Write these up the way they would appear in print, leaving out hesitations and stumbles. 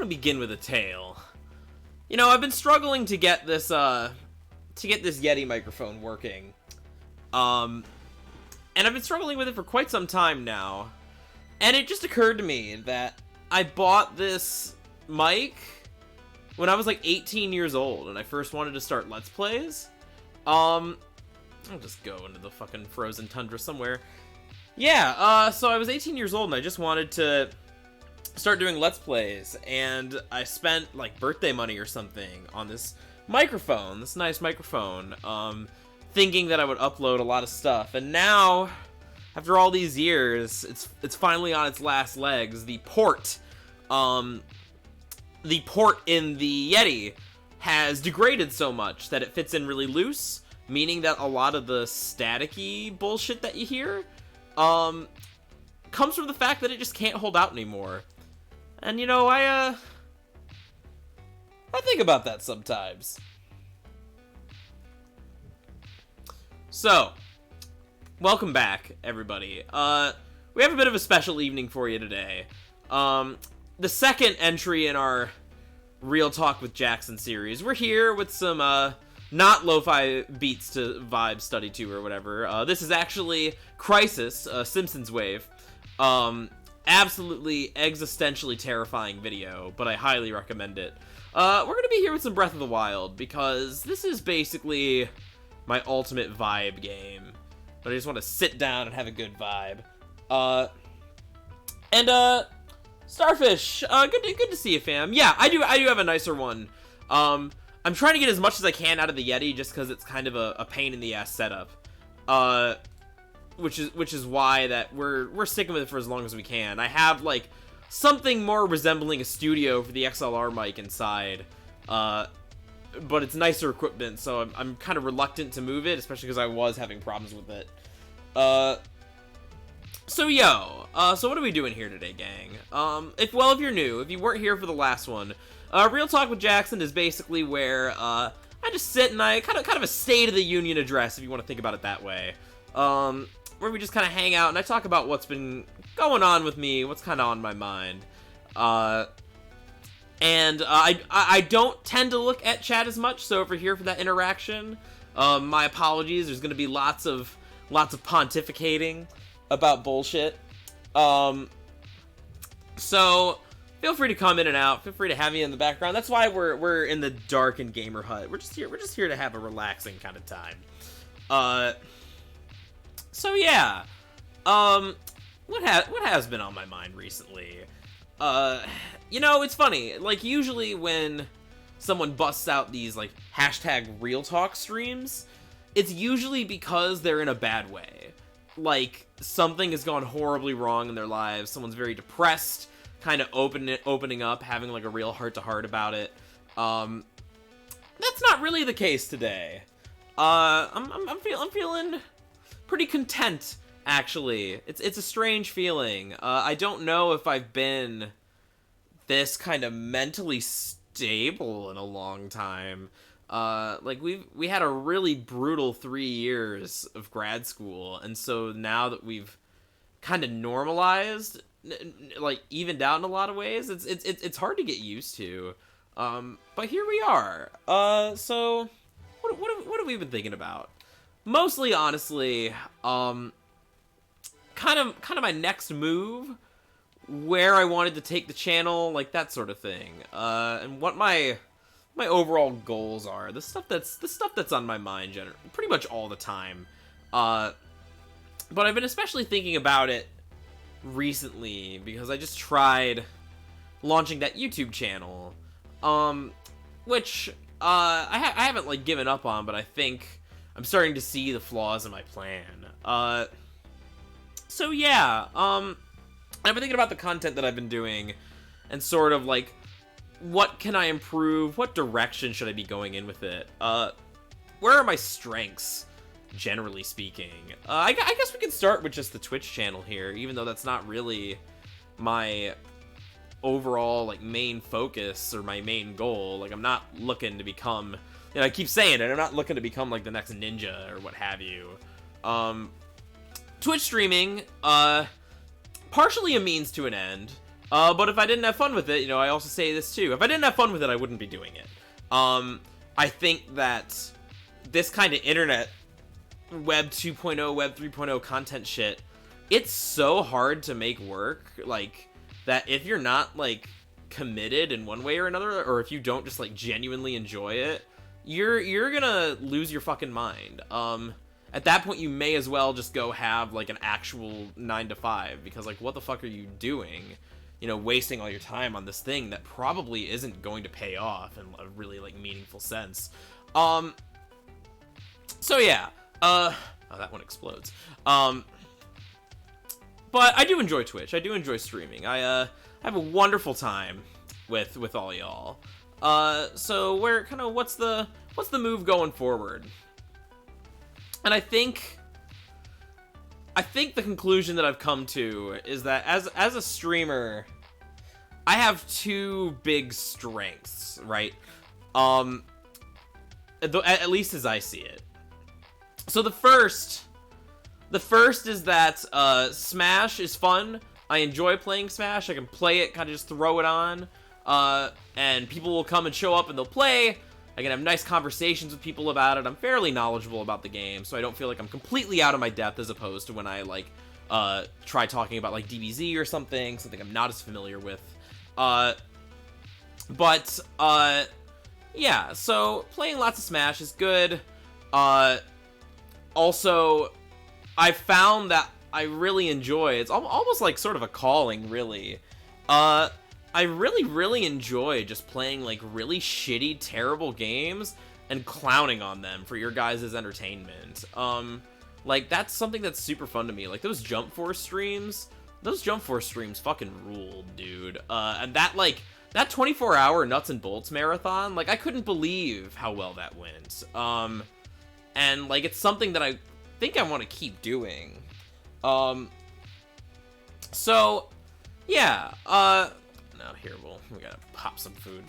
I'm gonna begin with a tale. You know, I've been struggling to get this Yeti microphone working. And I've been struggling with it for quite some time now. And it just occurred to me that I bought this mic when I was like 18 years old and I first wanted to start Let's Plays. I'll just go into the fucking frozen tundra somewhere. Yeah, so I was 18 years old and I just wanted to start doing Let's Plays, and I spent like birthday money or something on this microphone, this nice microphone, thinking that I would upload a lot of stuff. And now, after all these years, it's finally on its last legs. The port in the Yeti has degraded so much that it fits in really loose, meaning that a lot of the staticky bullshit that you hear comes from the fact that it just can't hold out anymore. And you know, I think about that sometimes. So, welcome back, everybody. We have a bit of a special evening for you today. The second entry in our Real Talk with Jackson series. We're here with some, not lo-fi beats to vibe study to or whatever. This is actually Crisis, Simpsons Wave. Absolutely existentially terrifying video, but I highly recommend it. We're gonna be here with some Breath of the Wild, because this is basically my ultimate vibe game. But I just want to sit down and have a good vibe. Starfish, good to see you, fam. Yeah, I do have a nicer one. I'm trying to get as much as I can out of the Yeti, just because it's kind of a pain in the ass setup. Which is why that we're sticking with it for as long as we can. I have like something more resembling a studio for the XLR mic inside, but it's nicer equipment, so I'm kind of reluctant to move it, especially because I was having problems with it. So what are we doing here today, gang? If you're new, if you weren't here for the last one, Real Talk with Jackson is basically where I just sit and I kind of a State of the Union address, if you want to think about it that way. Where we just kind of hang out and I talk about what's been going on with me, what's kind of on my mind. And I don't tend to look at chat as much, so if you're here for that interaction, my apologies. There's going to be lots of pontificating about bullshit. So feel free to come in and out. Feel free to have me in the background. That's why we're in the darkened gamer hut. We're just here to have a relaxing kind of time. So yeah, what has been on my mind recently? You know, it's funny, like, usually when someone busts out these, like, hashtag Real Talk streams, it's usually because they're in a bad way. Like, something has gone horribly wrong in their lives, someone's very depressed, kind of opening up, having, like, a real heart-to-heart about it. That's not really the case today. I'm feeling pretty content, actually. It's a strange feeling. I don't know if I've been this kind of mentally stable in a long time. Like, we had a really brutal 3 years of grad school, and so now that we've kind of normalized, like, evened out in a lot of ways, it's hard to get used to. But here we are. So what have we been thinking about? Mostly, honestly, kind of my next move, where I wanted to take the channel, like that sort of thing, and what my overall goals are. The stuff that's on my mind, pretty much all the time. But I've been especially thinking about it recently because I just tried launching that YouTube channel, which I haven't like given up on, but I think I'm starting to see the flaws in my plan. So yeah, I've been thinking about the content that I've been doing, and sort of like, what can I improve? What direction should I be going in with it? Where are my strengths, generally speaking? I guess we can start with just the Twitch channel here, even though that's not really my overall, like, main focus or my main goal. Like, I'm not looking to become, you know, I keep saying it, I'm not looking to become, like, the next ninja or what have you. Twitch streaming, partially a means to an end. But if I didn't have fun with it, you know, I also say this too. If I didn't have fun with it, I wouldn't be doing it. I think that this kind of internet Web 2.0, Web 3.0 content shit, it's so hard to make work, like, that if you're not, like, committed in one way or another, or if you don't just, like, genuinely enjoy it, you're gonna lose your fucking mind. At that point, you may as well just go have, like, an actual 9 to 5, because, like, what the fuck are you doing? You know, wasting all your time on this thing that probably isn't going to pay off in a really, like, meaningful sense. So yeah, oh, that one explodes. But I do enjoy Twitch. I do enjoy streaming. I have a wonderful time with all y'all. So what's the move going forward? And I think the conclusion that I've come to is that as a streamer, I have two big strengths, right? At least as I see it. So the first is that Smash is fun. I enjoy playing Smash. I can play it, kind of just throw it on, and people will come and show up and they'll play. I can have nice conversations with people about it. I'm fairly knowledgeable about the game, so I don't feel like I'm completely out of my depth as opposed to when I, like, try talking about, like, DBZ or something I'm not as familiar with. Yeah, so playing lots of Smash is good. Also, I found that I really enjoy, it's almost like sort of a calling, really. I really enjoy just playing, like, really shitty, terrible games and clowning on them for your guys' entertainment. Like, that's something that's super fun to me. Like, those Jump Force streams fucking ruled, dude. And that 24-hour Nuts and Bolts marathon, like, I couldn't believe how well that went. And, like, it's something that I think I want to keep doing. So, yeah, no, here, we gotta pop some food.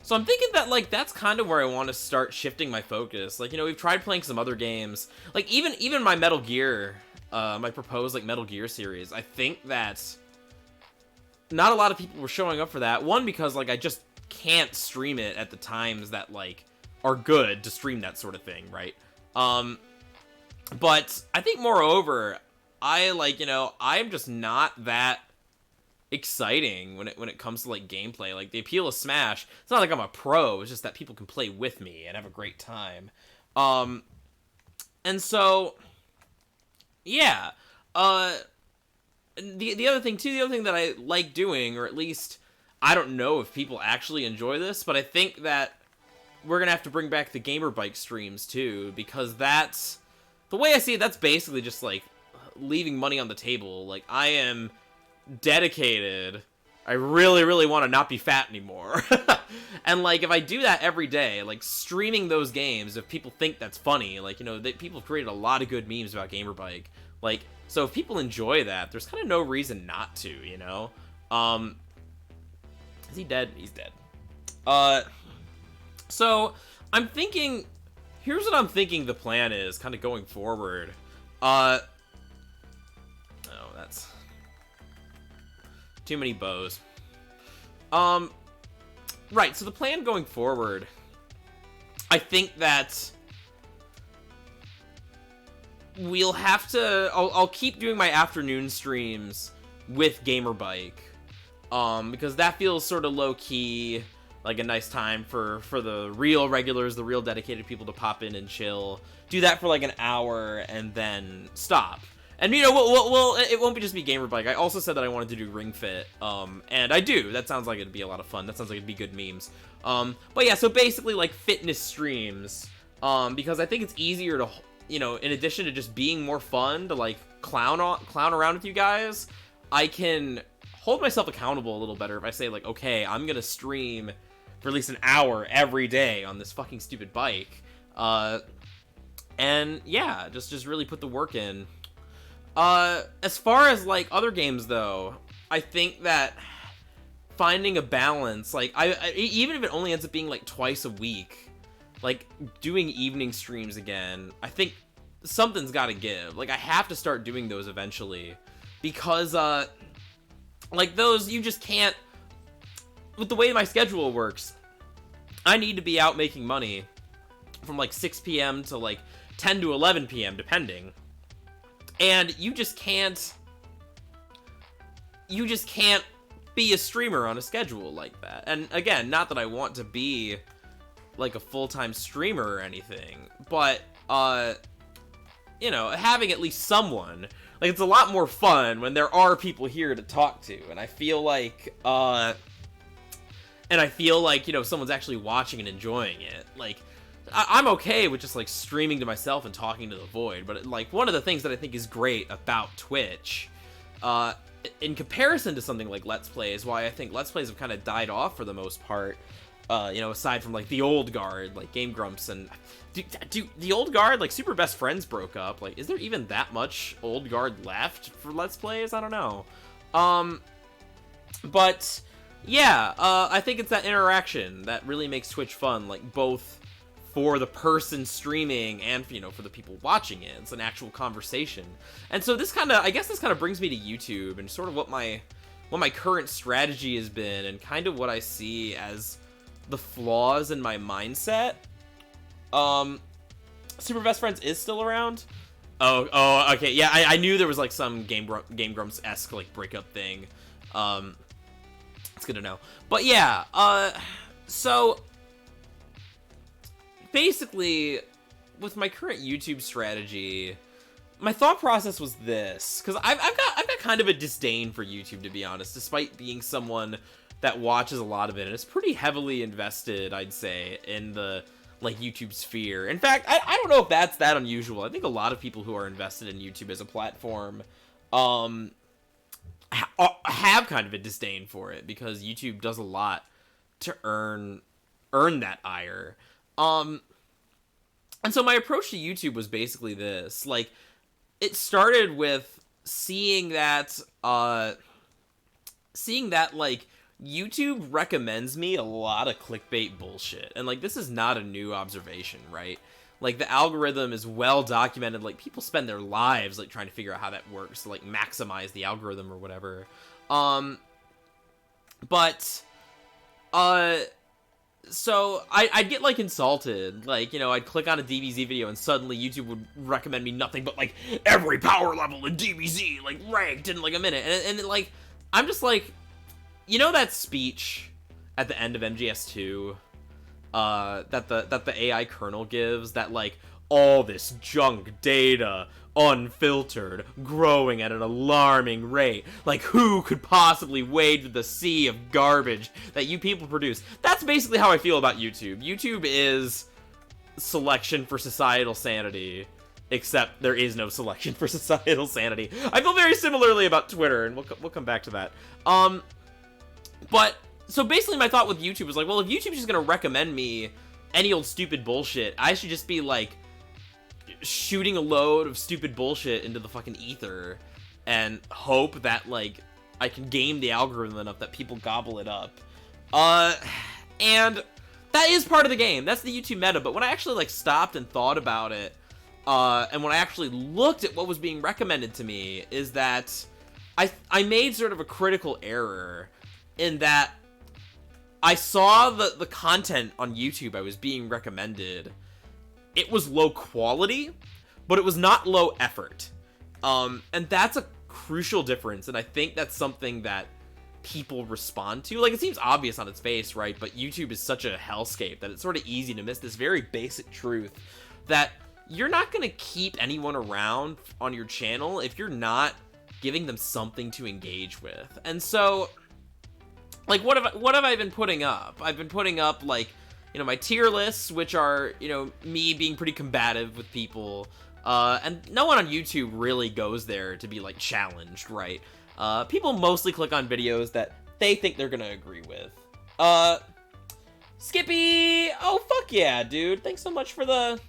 So I'm thinking that, like, that's kind of where I want to start shifting my focus. Like, you know, we've tried playing some other games. Like, even my Metal Gear, my proposed, like, Metal Gear series, I think that not a lot of people were showing up for that. One, because, like, I just can't stream it at the times that, like, are good to stream that sort of thing, right? But I think, moreover, I'm just not that exciting when it comes to, like, gameplay. Like, the appeal of Smash, it's not like I'm a pro, it's just that people can play with me and have a great time. And so, yeah, the other thing that I like doing, or at least, I don't know if people actually enjoy this, but I think that we're gonna have to bring back the Gamer Bike streams, too, because that's, the way I see it, that's basically just, like, leaving money on the table. Like, I am dedicated. I really want to not be fat anymore. And, like, if I do that every day, like, streaming those games, if people think that's funny, like, you know, people have created a lot of good memes about Gamer Bike. Like, so if people enjoy that, there's kind of no reason not to, you know? Is he dead? He's dead. So, I'm thinking, here's what I'm thinking the plan is, kind of going forward. Oh, that's too many bows. Right, so the plan going forward, I think that we'll have to, I'll keep doing my afternoon streams with Gamer Bike, because that feels sort of low-key, like a nice time for the real regulars, the real dedicated people to pop in and chill. Do that for like an hour and then stop. And, you know, it won't just be Gamer Bike. I also said that I wanted to do Ring Fit, and I do. That sounds like it'd be a lot of fun. That sounds like it'd be good memes. But yeah, so basically, like, fitness streams, because I think it's easier to, you know, in addition to just being more fun to, like, clown around with you guys, I can hold myself accountable a little better if I say, like, okay, I'm gonna stream for at least an hour every day on this fucking stupid bike. And, yeah, just really put the work in. As far as, like, other games, though, I think that finding a balance, like, even if it only ends up being, like, twice a week, like, doing evening streams again, I think something's gotta give. Like, I have to start doing those eventually, because, like, those, you just can't, with the way my schedule works, I need to be out making money from, like, 6 p.m. to, like, 10 to 11 p.m., depending, and you just can't be a streamer on a schedule like that. And again, not that I want to be like a full-time streamer or anything, but you know, having at least someone, like, it's a lot more fun when there are people here to talk to, and I feel like you know, someone's actually watching and enjoying it. Like, I'm okay with just, like, streaming to myself and talking to the void, but, like, one of the things that I think is great about Twitch, in comparison to something like Let's Plays, why I think Let's Plays have kind of died off for the most part, you know, aside from, like, the old guard, like Game Grumps, and the old guard, like, Super Best Friends broke up. Like, is there even that much old guard left for Let's Plays? I don't know. But yeah, I think it's that interaction that really makes Twitch fun, like, both for the person streaming and, you know, for the people watching it. It's an actual conversation. And so this kind of, I guess this kind of brings me to YouTube and sort of what my current strategy has been, and kind of what I see as the flaws in my mindset. Super Best Friends is still around? Oh, okay, yeah, I knew there was, like, some Game Grumps-esque, like, breakup thing. It's good to know. But yeah, so basically, with my current YouTube strategy, my thought process was this, because I've got kind of a disdain for YouTube, to be honest, despite being someone that watches a lot of it, and it's pretty heavily invested, I'd say, in the, like, YouTube sphere. In fact, I don't know if that's that unusual. I think a lot of people who are invested in YouTube as a platform, have kind of a disdain for it, because YouTube does a lot to earn that ire. And so my approach to YouTube was basically this. Like, it started with seeing that, like, YouTube recommends me a lot of clickbait bullshit. And, like, this is not a new observation, right? Like, the algorithm is well documented. Like, people spend their lives, like, trying to figure out how that works to, like, maximize the algorithm or whatever. So I'd get, like, insulted. Like, you know, I'd click on a DBZ video and suddenly YouTube would recommend me nothing but, like, every power level in DBZ, like, ranked in, like, a minute. And like, I'm just like, you know that speech at the end of MGS2, that the AI kernel gives, that, like, all this junk data, unfiltered, growing at an alarming rate. Like, who could possibly wade through the sea of garbage that you people produce? That's basically how I feel about YouTube. YouTube is selection for societal sanity, except there is no selection for societal sanity. I feel very similarly about Twitter, and we'll come back to that. But, so basically my thought with YouTube was like, well, if YouTube's just gonna recommend me any old stupid bullshit, I should just be, like, shooting a load of stupid bullshit into the fucking ether and hope that, like, I can game the algorithm enough that people gobble it up. And that is part of the game. That's the YouTube meta. But when I actually, like, stopped and thought about it, and when I actually looked at what was being recommended to me, is that I made sort of a critical error in that I saw the content on YouTube I was being recommended. It was low quality, but it was not low effort. And that's a crucial difference, and I think that's something that people respond to. Like, it seems obvious on its face, right? But YouTube is such a hellscape that it's sort of easy to miss this very basic truth that you're not going to keep anyone around on your channel if you're not giving them something to engage with. And so, like, what have I been putting up? I've been putting up, like, you know, my tier lists, which are, you know, me being pretty combative with people, and no one on YouTube really goes there to be, like, challenged, right? People mostly click on videos that they think they're gonna agree with. Skippy! Oh, fuck yeah, dude. Thanks so much for the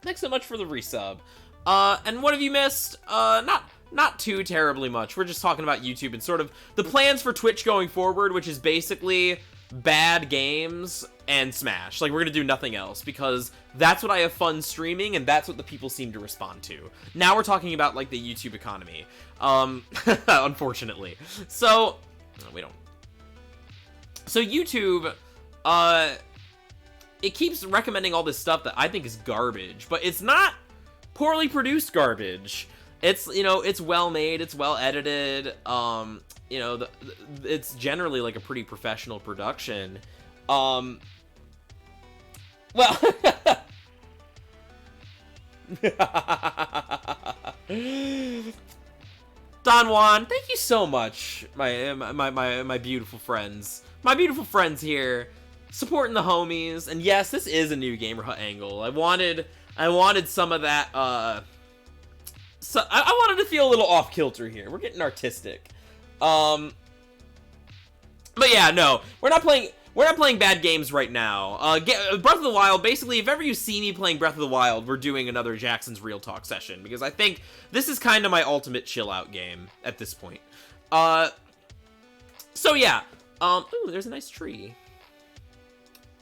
resub. And what have you missed? Not too terribly much. We're just talking about YouTube and sort of the plans for Twitch going forward, which is basically bad games and Smash. Like, we're gonna do nothing else, because that's what I have fun streaming, and that's what the people seem to respond to. Now we're talking about, like, the YouTube economy. Unfortunately. So, we don't. So YouTube, it keeps recommending all this stuff that I think is garbage, but it's not poorly produced garbage. It's, you know, it's well made, it's well edited, you know, it's generally like a pretty professional production. Well, Don Juan, thank you so much, my beautiful friends. My beautiful friends here, supporting the homies. And yes, this is a new Gamer Hut angle. I wanted some of that, so I wanted to feel a little off kilter here. We're getting artistic. But yeah, no, we're not playing bad games right now. Breath of the Wild, basically, if ever you see me playing Breath of the Wild, we're doing another Jackson's Real Talk session, because I think this is kind of my ultimate chill-out game at this point. So yeah, ooh, there's a nice tree.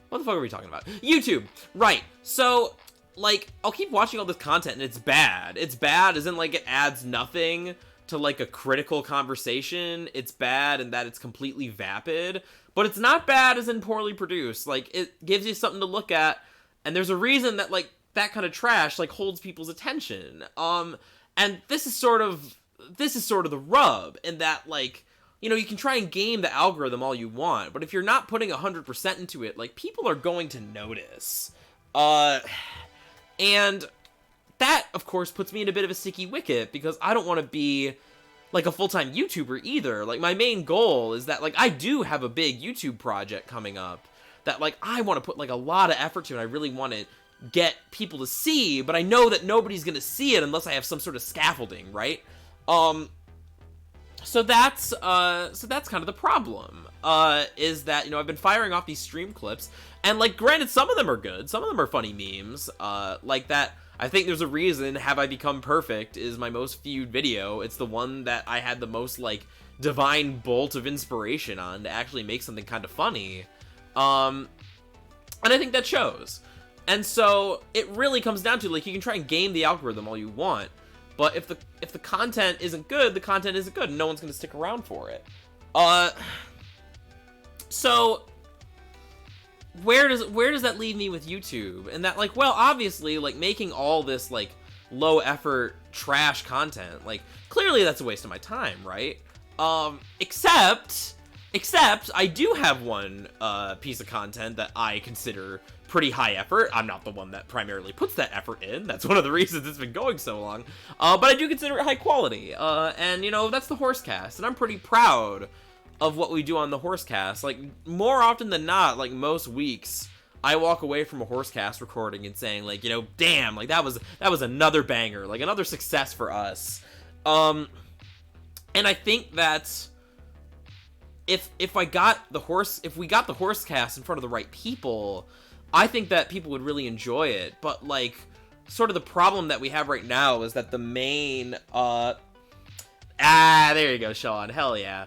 What the fuck are we talking about? YouTube, right, so, like, I'll keep watching all this content, and it's bad. It's bad as in, like, it adds nothing to, like, a critical conversation. It's bad in that it's completely vapid. But it's not bad as in poorly produced. Like, it gives you something to look at, and there's a reason that, like, that kind of trash, like, holds people's attention. And this is sort of the rub, in that, like, you know, you can try and game the algorithm all you want, but if you're not putting 100% into it, like, people are going to notice. And that, of course, puts me in a bit of a sticky wicket, because I don't want to be, like, a full-time YouTuber either. Like, my main goal is that, like, I do have a big YouTube project coming up that, like, I want to put, like, a lot of effort to, and I really want to get people to see, but I know that nobody's gonna see it unless I have some sort of scaffolding, right? So that's kind of the problem, is that, you know, I've been firing off these stream clips, and, like, granted, some of them are good, some of them are funny memes, like that. I think there's a reason Have I Become Perfect is my most viewed video. It's the one that I had the most, like, divine bolt of inspiration on to actually make something kind of funny. And I think that shows. And so it really comes down to, like, you can try and game the algorithm all you want, but if the content isn't good, the content isn't good, and no one's gonna stick around for it. So where does that leave me with YouTube? And that, like, well, obviously, like, making all this, like, low effort trash content, like, clearly that's a waste of my time, right? Except I do have one piece of content that I consider pretty high effort. I'm not the one that primarily puts that effort in. That's one of the reasons it's been going so long. But I do consider it high quality. And, you know, that's the Horsecast, and I'm pretty proud of what we do on the Horsecast. Like, more often than not, like, most weeks, I walk away from a Horsecast recording and saying, like, you know, damn, like, that was another banger, like, another success for us. And I think that if we got the Horsecast in front of the right people, I think that people would really enjoy it. But, like, sort of the problem that we have right now is that the main, there you go, Sean, hell yeah.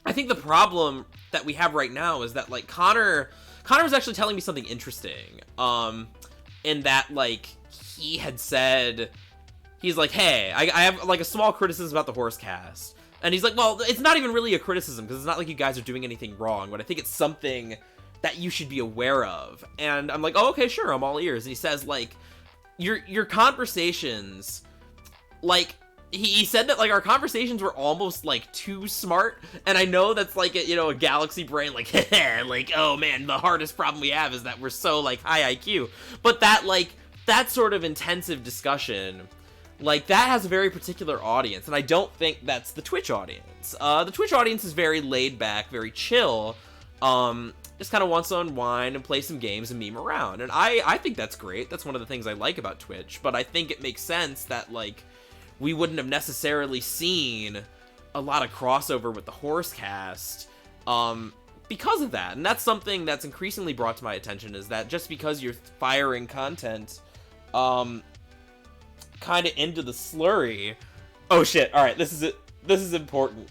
I think the problem that we have right now is that, like, Connor was actually telling me something interesting, in that, like, he had said, he's like, hey, I have, like, a small criticism about the Horsecast, and he's like, well, it's not even really a criticism, because it's not like you guys are doing anything wrong, but I think it's something that you should be aware of. And I'm like, oh, okay, sure, I'm all ears. And he says, like, your conversations, like, he said that, like, our conversations were almost, like, too smart, and I know that's, like, a galaxy brain, like, like, oh, man, the hardest problem we have is that we're so, like, high IQ, but that, like, that sort of intensive discussion, like, that has a very particular audience, and I don't think that's the Twitch audience. The Twitch audience is very laid back, very chill, just kind of wants to unwind and play some games and meme around, and I think that's great. That's one of the things I like about Twitch, but I think it makes sense that, like, we wouldn't have necessarily seen a lot of crossover with the Horsecast, because of that. And that's something that's increasingly brought to my attention, is that just because you're firing content, kind of into the slurry. Oh shit, alright, this is important.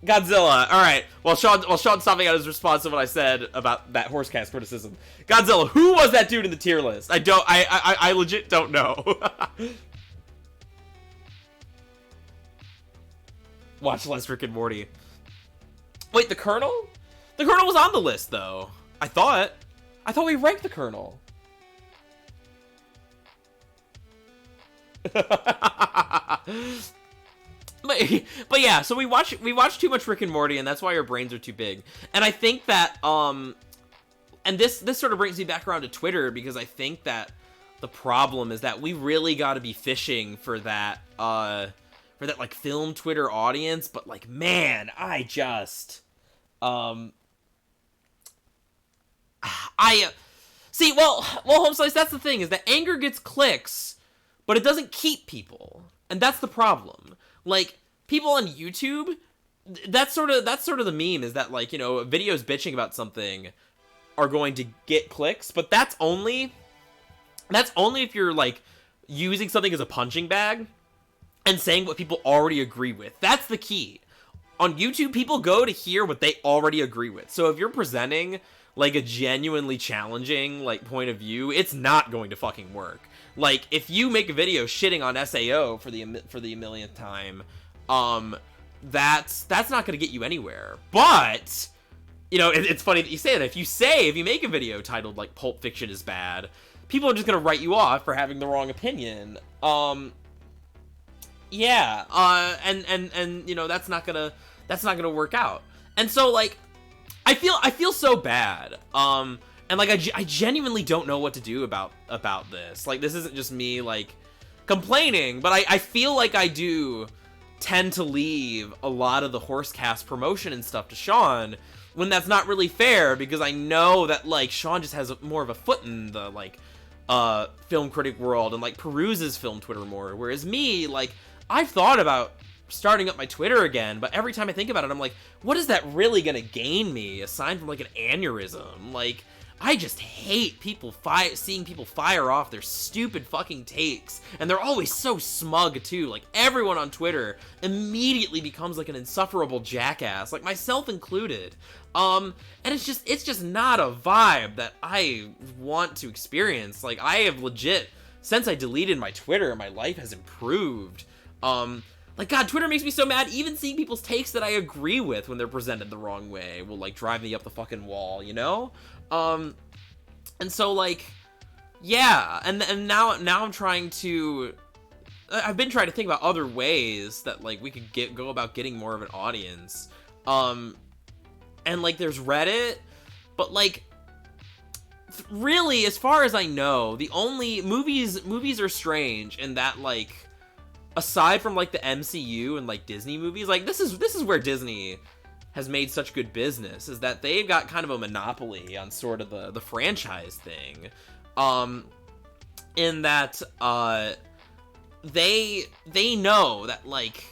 Godzilla. All right. While Sean's stopping out his response to what I said about that Horsecast criticism, Godzilla. Who was that dude in the tier list? I legit don't know. Watch less Rick and Morty. Wait, the Colonel? The Colonel was on the list though. I thought we ranked the Colonel. But yeah, so we watch too much Rick and Morty, and that's why our brains are too big. And I think that and this sort of brings me back around to Twitter, because I think that the problem is that we really got to be fishing for that like film Twitter audience. But like, man, I just see. Well, Home Slice. That's the thing, is that anger gets clicks, but it doesn't keep people, and that's the problem. Like, people on YouTube, that's sort of the meme, is that, like, you know, videos bitching about something are going to get clicks, but that's only if you're, like, using something as a punching bag and saying what people already agree with. That's the key. On YouTube, people go to hear what they already agree with. So if you're presenting, like, a genuinely challenging, like, point of view, it's not going to fucking work. Like, if you make a video shitting on SAO for the millionth time, that's not gonna get you anywhere. But, you know, it's funny that you say that. If you make a video titled, like, Pulp Fiction is bad, people are just gonna write you off for having the wrong opinion. Yeah, and you know, that's not gonna work out. And so, like, I feel so bad. And, like, I genuinely don't know what to do about this. Like, this isn't just me, like, complaining, but I feel like I do tend to leave a lot of the Horsecast promotion and stuff to Sean, when that's not really fair, because I know that, like, Sean just has more of a foot in the, like, film critic world, and, like, peruses film Twitter more, whereas me, like, I've thought about starting up my Twitter again, but every time I think about it, I'm like, what is that really gonna gain me, aside from, like, an aneurysm? Like, I just hate seeing people fire off their stupid fucking takes, and they're always so smug too. Like, everyone on Twitter immediately becomes like an insufferable jackass, like myself included. And it's just not a vibe that I want to experience. Like, I have legit, since I deleted my Twitter, my life has improved. Like, God, Twitter makes me so mad. Even seeing people's takes that I agree with when they're presented the wrong way will, like, drive me up the fucking wall, you know? And so, like, yeah, and now I'm trying to, I've been trying to think about other ways that, like, we could go about getting more of an audience. And, like, there's Reddit, but, like, really, as far as I know, the only movies are strange in that, like, aside from, like, the MCU and, like, Disney movies, like, this is where Disney has made such good business, is that they've got kind of a monopoly on sort of the franchise thing. In that, they know that, like,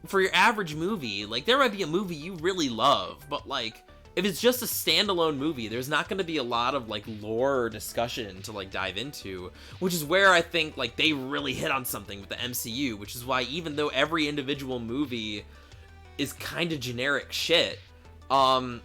for your average movie, like, there might be a movie you really love, but, like, if it's just a standalone movie, there's not going to be a lot of, like, lore or discussion to, like, dive into, which is where I think, like, they really hit on something with the MCU, which is why even though every individual movie is kind of generic shit, as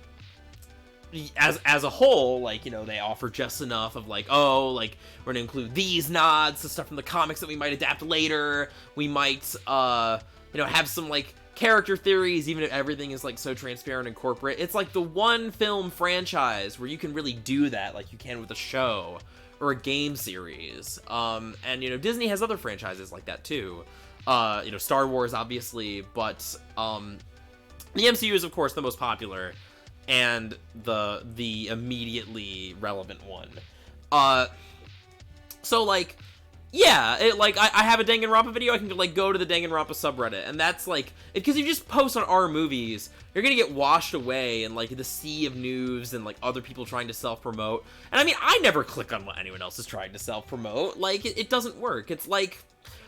a whole, like, you know, they offer just enough of, like, oh, like, we're gonna include these nods to stuff from the comics that we might adapt later, we might, you know, have some, like, character theories, even if everything is, like, so transparent and corporate. It's like the one film franchise where you can really do that, like you can with a show or a game series. And, you know, Disney has other franchises like that too. You know, Star Wars, obviously, but the MCU is, of course, the most popular and the immediately relevant one. So, like, yeah, I have a Danganronpa video, I can, like, go to the Danganronpa subreddit, and that's, like, because if you just post on our movies, you're gonna get washed away in, like, the sea of news and, like, other people trying to self-promote. And, I mean, I never click on what anyone else is trying to self-promote. Like, it doesn't work. It's, like,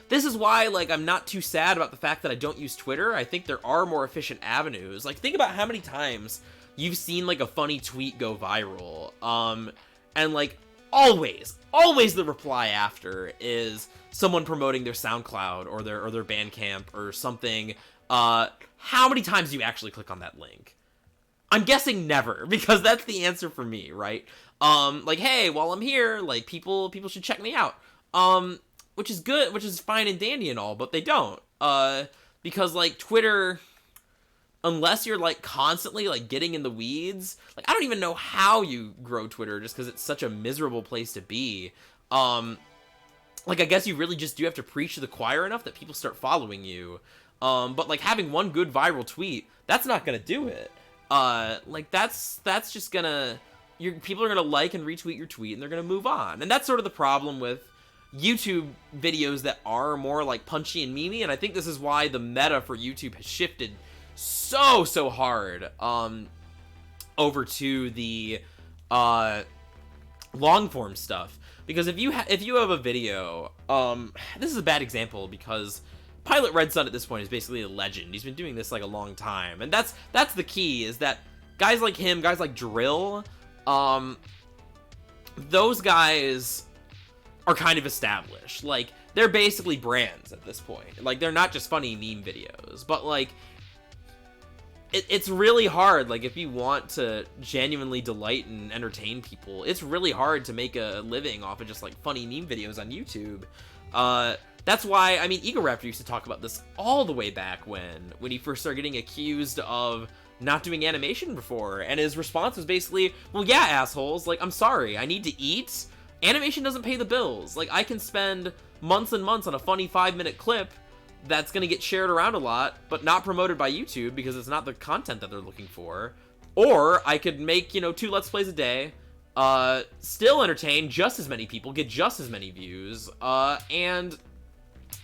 this is why, like, I'm not too sad about the fact that I don't use Twitter. I think there are more efficient avenues. Like, think about how many times you've seen, like, a funny tweet go viral, and, like, always the reply after is someone promoting their SoundCloud or their Bandcamp or something, how many times do you actually click on that link? I'm guessing never, because that's the answer for me, right? Like, hey, while I'm here, like, people should check me out. Which is good, which is fine and dandy and all, but they don't. Because, like, Twitter, unless you're, like, constantly, like, getting in the weeds, like, I don't even know how you grow Twitter just because it's such a miserable place to be. Like, I guess you really just do have to preach to the choir enough that people start following you. But, like, having one good viral tweet, that's not gonna do it. Like, that's just gonna... people are gonna like and retweet your tweet, and they're gonna move on. And that's sort of the problem with YouTube videos that are more, like, punchy and memey, and I think this is why the meta for YouTube has shifted so hard, over to the, long-form stuff. Because if you have a video, this is a bad example because Pilot Red Sun at this point is basically a legend. He's been doing this, like, a long time. And that's the key, is that guys like him, guys like Drill, those guys are kind of established. Like, they're basically brands at this point. Like, they're not just funny meme videos. But, like, it's really hard. Like, if you want to genuinely delight and entertain people, it's really hard to make a living off of just, like, funny meme videos on YouTube. That's why, I mean, Ego Raptor used to talk about this all the way back when he first started getting accused of not doing animation before, and his response was basically, well, yeah, assholes, like, I'm sorry, I need to eat. Animation doesn't pay the bills. Like, I can spend months and months on a funny 5-minute clip that's gonna get shared around a lot, but not promoted by YouTube because it's not the content that they're looking for. Or I could make, 2 Let's Plays a day, still entertain just as many people, get just as many views, and,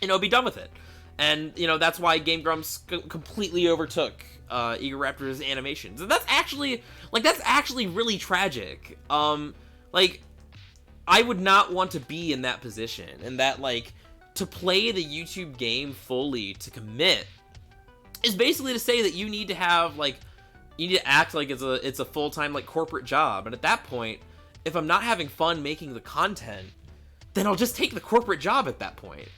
be done with it. And, that's why Game Grumps completely overtook Ego Raptor's animations. And that's actually really tragic. Like, I would not want to be in that position, and that, like, to play the YouTube game fully, to commit, is basically to say that you need to have, like, you need to act like it's a full-time, like, corporate job. And at that point, if I'm not having fun making the content, then I'll just take the corporate job at that point.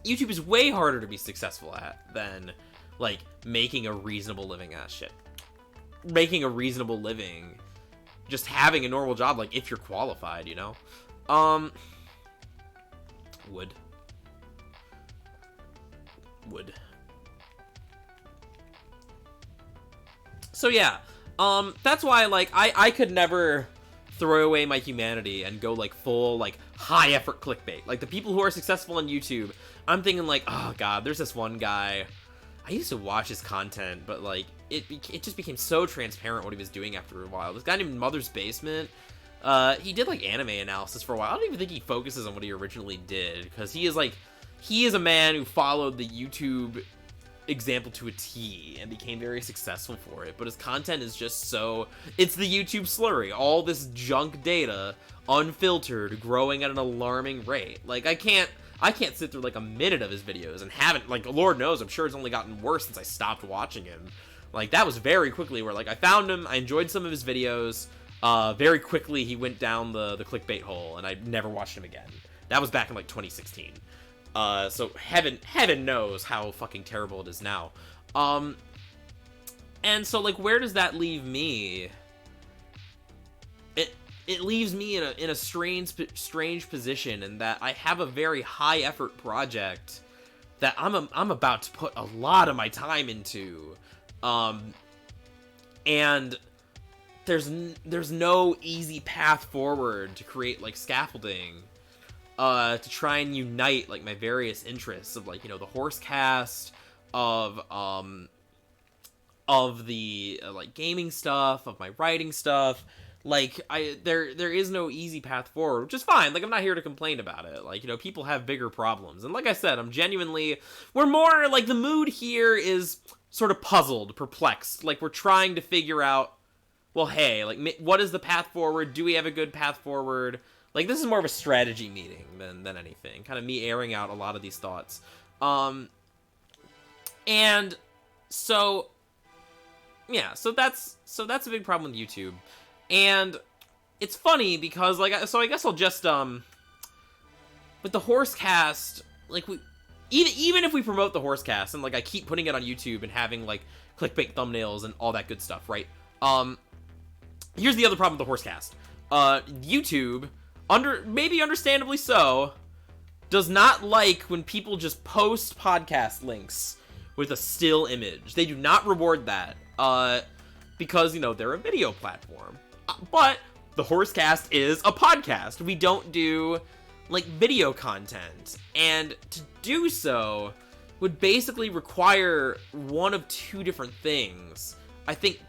YouTube is way harder to be successful at than, like, making a reasonable living. Making a reasonable living, just having a normal job, like, if you're qualified, Wood. So yeah, that's why, like, I could never throw away my humanity and go, like, full, like, high effort clickbait. Like, the people who are successful on YouTube, I'm thinking, like, oh god, there's this one guy, I used to watch his content, but, like, it just became so transparent what he was doing after a while. This guy named Mother's Basement, he did, like, anime analysis for a while. I don't even think he focuses on what he originally did, because he is a man who followed the YouTube example to a T and became very successful for it, but his content is just so, it's the YouTube slurry, all this junk data, unfiltered, growing at an alarming rate. Like, I can't sit through, like, a minute of his videos and haven't, like, Lord knows, I'm sure it's only gotten worse since I stopped watching him. Like, that was very quickly where, like, I found him, I enjoyed some of his videos, very quickly he went down the clickbait hole, and I never watched him again. That was back in, like, 2016. So heaven knows how fucking terrible it is now. And so, like, where does that leave me? It leaves me in a strange position, in that I have a very high effort project that I'm about to put a lot of my time into, and there's no easy path forward to create, like, scaffolding, to try and unite, like, my various interests of, like, the horse cast, of the, like, gaming stuff, of my writing stuff. Like, there is no easy path forward, which is fine. Like, I'm not here to complain about it. Like, people have bigger problems. And like I said, we're more, like, the mood here is sort of puzzled, perplexed. Like, we're trying to figure out, well, hey, like, what is the path forward? Do we have a good path forward? Like, this is more of a strategy meeting than anything. Kind of me airing out a lot of these thoughts. And so, yeah, so that's a big problem with YouTube. And it's funny because, like, so I guess I'll just, with the horse cast, like, even if we promote the Horsecast and like I keep putting it on YouTube and having like clickbait thumbnails and all that good stuff, right? Here's the other problem with the Horsecast. YouTube, maybe understandably so, does not like when people just post podcast links with a still image. They do not reward that, because, you know, they're a video platform. But the Horsecast is a podcast. We don't do, like, video content. And to do so would basically require one of two different things. I think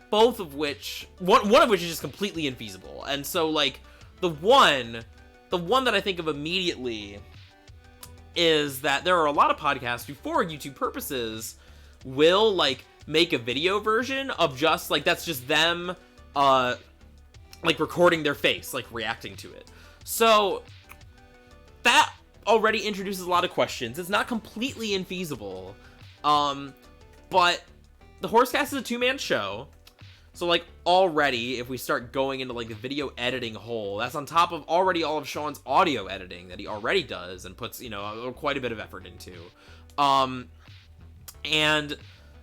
both of which, one of which is just completely infeasible. And so, like, the one that I think of immediately is that there are a lot of podcasts who, for YouTube purposes, will, like, make a video version of just, like, that's just them, like, recording their face, like, reacting to it. So, that already introduces a lot of questions. It's not completely infeasible, but the Horsecast is a two-man show. So, like, already, if we start going into, like, the video editing hole, that's on top of already all of Sean's audio editing that he already does and puts, you know, quite a bit of effort into. And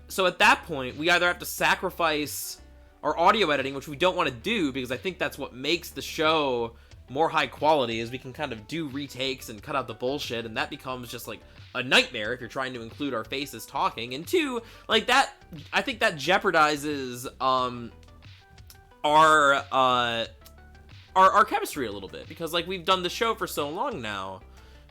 so at that point, we either have to sacrifice our audio editing, which we don't want to do, because I think that's what makes the show more high quality, is we can kind of do retakes and cut out the bullshit, and that becomes just, like, a nightmare if you're trying to include our faces talking. And two, like, that, I think that jeopardizes, our chemistry a little bit, because, like, we've done the show for so long now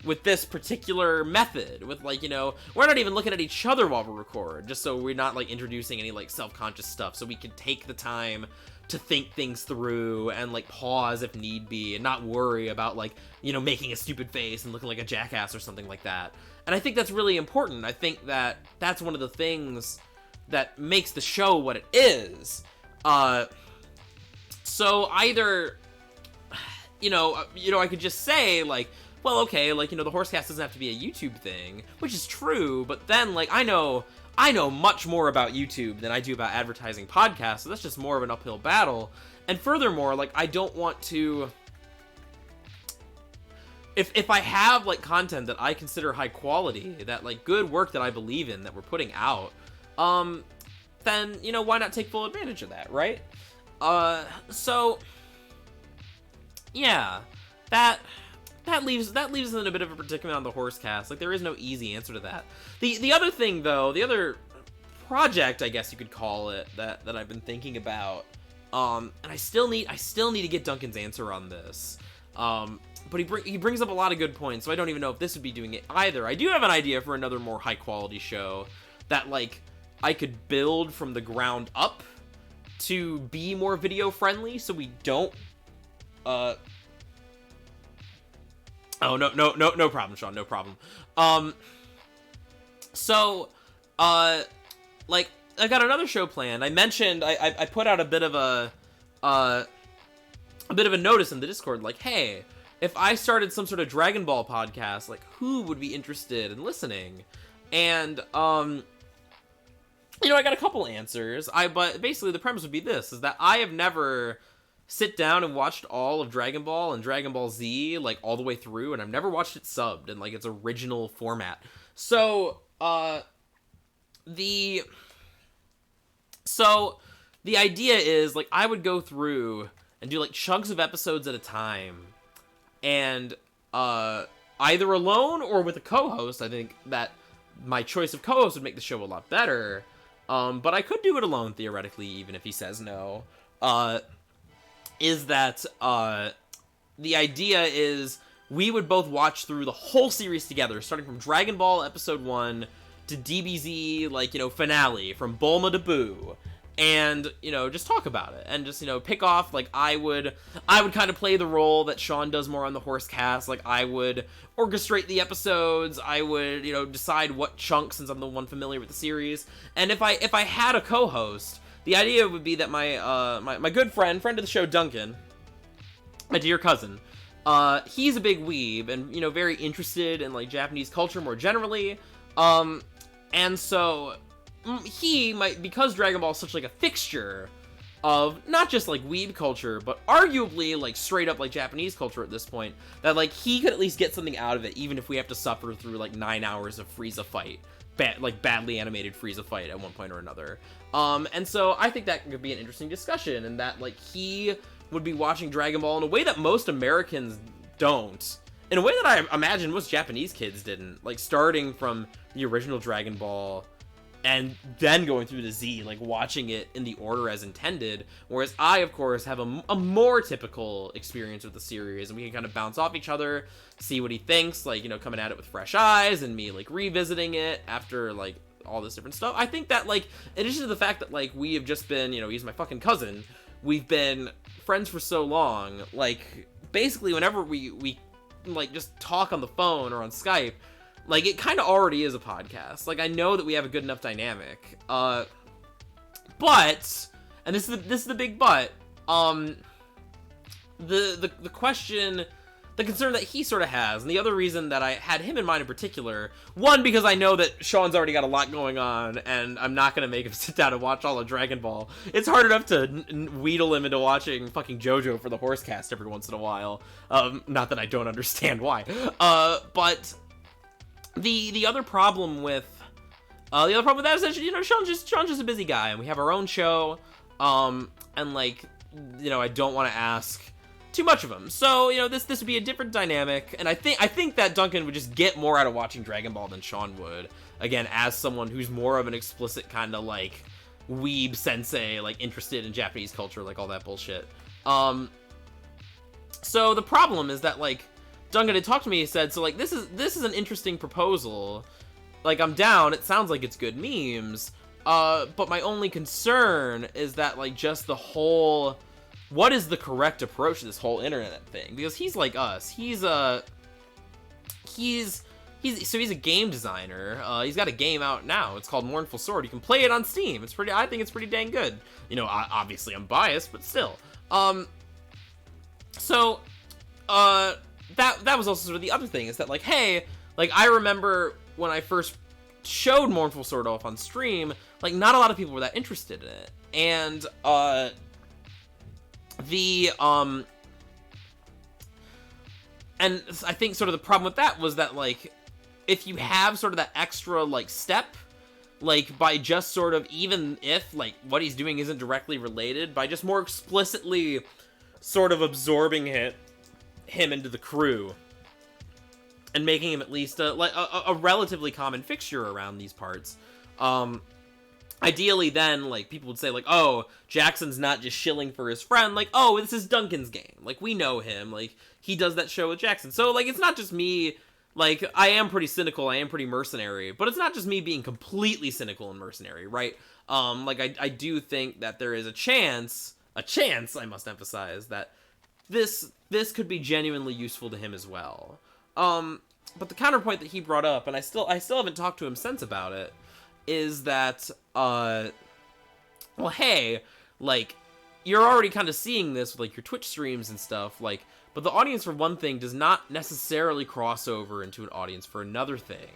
with this particular method, with, like, you know, we're not even looking at each other while we record, just so we're not, like, introducing any, like, self-conscious stuff, so we can take the time to think things through and, like, pause if need be and not worry about, like, you know, making a stupid face and looking like a jackass or something like that. And I think that's really important. I think that that's one of the things that makes the show what it is. So either, you know, I could just say, like, well, okay, like, you know, the Horsecast doesn't have to be a YouTube thing, which is true, but then, like, I know much more about YouTube than I do about advertising podcasts, so that's just more of an uphill battle. And furthermore, like, I don't want to, if I have, like, content that I consider high quality, that, like, good work that I believe in, that we're putting out, then, you know, why not take full advantage of that, right? So, yeah, that leaves us in a bit of a predicament on the Horsecast. Like, there is no easy answer to that. The other thing, though, the other project, I guess you could call it, that I've been thinking about, and I still need to get Duncan's answer on this, but he brings up a lot of good points, so I don't even know if this would be doing it either. I do have an idea for another more high-quality show that, like, I could build from the ground up to be more video-friendly, so we don't, oh, no problem, Sean, no problem. So, like, I got another show planned. I mentioned, I put out a bit of a notice in the Discord, like, hey, if I started some sort of Dragon Ball podcast, like, who would be interested in listening? And, you know, I got a couple answers. But basically the premise would be this, is that I have never sit down and watched all of Dragon Ball and Dragon Ball Z, like, all the way through, and I've never watched it subbed in, like, its original format. So, the idea is, like, I would go through and do, like, chunks of episodes at a time, and, either alone or with a co-host. I think that my choice of co-host would make the show a lot better, but I could do it alone, theoretically, even if he says no. Is that, the idea is we would both watch through the whole series together, starting from Dragon Ball Episode 1 to DBZ, like, you know, finale, from Bulma to Buu, and, you know, just talk about it, and just, you know, pick off, like, I would kind of play the role that Sean does more on the Horsecast, like, I would orchestrate the episodes, I would, you know, decide what chunks, since I'm the one familiar with the series, and if I had a co-host, the idea would be that my good friend of the show, Duncan, my dear cousin, he's a big weeb and, you know, very interested in, like, Japanese culture more generally, and so he might, because Dragon Ball is such, like, a fixture, of not just like weeb culture, but arguably like straight up like Japanese culture at this point, that like he could at least get something out of it, even if we have to suffer through like 9 hours of Frieza fight, like badly animated Frieza fight at one point or another. And so I think that could be an interesting discussion, and that like he would be watching Dragon Ball in a way that most Americans don't, in a way that I imagine most Japanese kids didn't, like starting from the original Dragon Ball and then going through the Z, like watching it in the order as intended, whereas I, of course, have a more typical experience with the series, and we can kind of bounce off each other, see what he thinks, like, you know, coming at it with fresh eyes, and me, like, revisiting it after, like, all this different stuff. I think that, like, in addition to the fact that, like, we have just been, you know, he's my fucking cousin, we've been friends for so long, like, basically whenever we like, just talk on the phone or on Skype, like, it kind of already is a podcast. Like, I know that we have a good enough dynamic. But, and this is the big but, the question, the concern that he sort of has, and the other reason that I had him in mind in particular, one, because I know that Sean's already got a lot going on, and I'm not gonna make him sit down and watch all of Dragon Ball. It's hard enough to wheedle him into watching fucking JoJo for the Horsecast every once in a while. Not that I don't understand why. But the other problem with that is that, you know, Sean's just a busy guy, and we have our own show, and like, you know, I don't want to ask too much of him. So, you know, this would be a different dynamic, and I think that Duncan would just get more out of watching Dragon Ball than Sean would. Again, as someone who's more of an explicit kind of like weeb sensei, like interested in Japanese culture, like all that bullshit. So the problem is that, like, Duncan had talked to me, he said, so like, this is an interesting proposal, like, I'm down, it sounds like it's good memes, but my only concern is that, like, just the whole, what is the correct approach to this whole internet thing? Because he's like us, he's a game designer, he's got a game out now, it's called Mournful Sword, you can play it on Steam, I think it's pretty dang good, you know, obviously I'm biased, but still, that was also sort of the other thing, is that, like, hey, like, I remember when I first showed Mournful Sword off on stream, like, not a lot of people were that interested in it, and, and I think sort of the problem with that was that, like, if you have sort of that extra, like, step, like, by just sort of, even if, like, what he's doing isn't directly related, by just more explicitly sort of absorbing him into the crew and making him at least a relatively common fixture around these parts, ideally then, like, people would say, like, oh, Jackson's not just shilling for his friend, like, oh, this is Duncan's game, like, we know him, like, he does that show with Jackson, so, like, it's not just me, like, I am pretty cynical, I am pretty mercenary, but it's not just me being completely cynical and mercenary, right? Like, I do think that there is a chance, I must emphasize, that this could be genuinely useful to him as well. But the counterpoint that he brought up, and I still haven't talked to him since about it, is that, well, hey, like, you're already kind of seeing this with, like, your Twitch streams and stuff, like, but the audience for one thing does not necessarily cross over into an audience for another thing,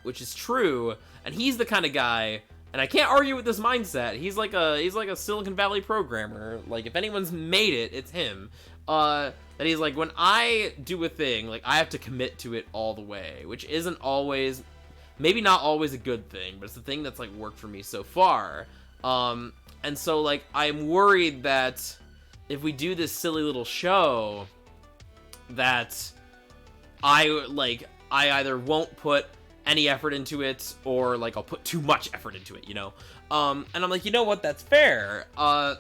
which is true, and he's the kind of guy, and I can't argue with this mindset, he's like a Silicon Valley programmer, like, if anyone's made it, it's him, that he's like, when I do a thing, like, I have to commit to it all the way, which isn't always, maybe not always a good thing, but it's the thing that's, like, worked for me so far, and so, like, I'm worried that if we do this silly little show, that I either won't put any effort into it, or, like, I'll put too much effort into it, you know? And I'm like, you know what, that's fair. So I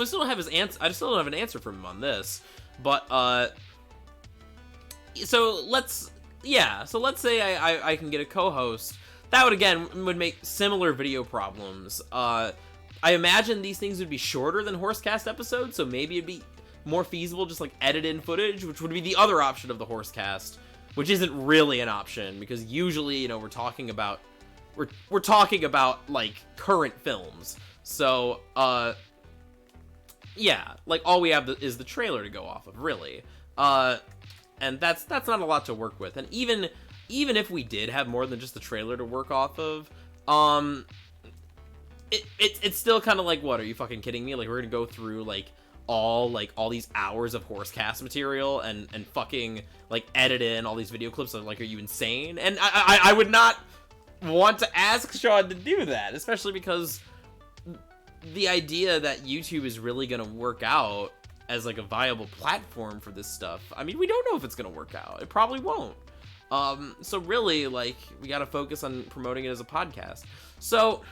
still don't have his answer, I still don't have an answer from him on this, but, so let's say I can get a co-host. That would make similar video problems. I imagine these things would be shorter than Horsecast episodes, so maybe it'd be more feasible just, like, edit in footage, which would be the other option of the Horsecast, which isn't really an option, because usually, you know, we're talking about, like, current films. So, yeah, like, all we have is the trailer to go off of, really. And that's not a lot to work with. And even if we did have more than just the trailer to work off of, it's still kind of like, what, are you fucking kidding me? Like, we're gonna go through all these hours of Horsecast material and fucking like edit in all these video clips. Like, are you insane? And I would not want to ask Sean to do that, especially because the idea that YouTube is really gonna work out as like a viable platform for this stuff, I mean, we don't know if it's gonna work out. It probably won't. So really, like, we gotta focus on promoting it as a podcast. So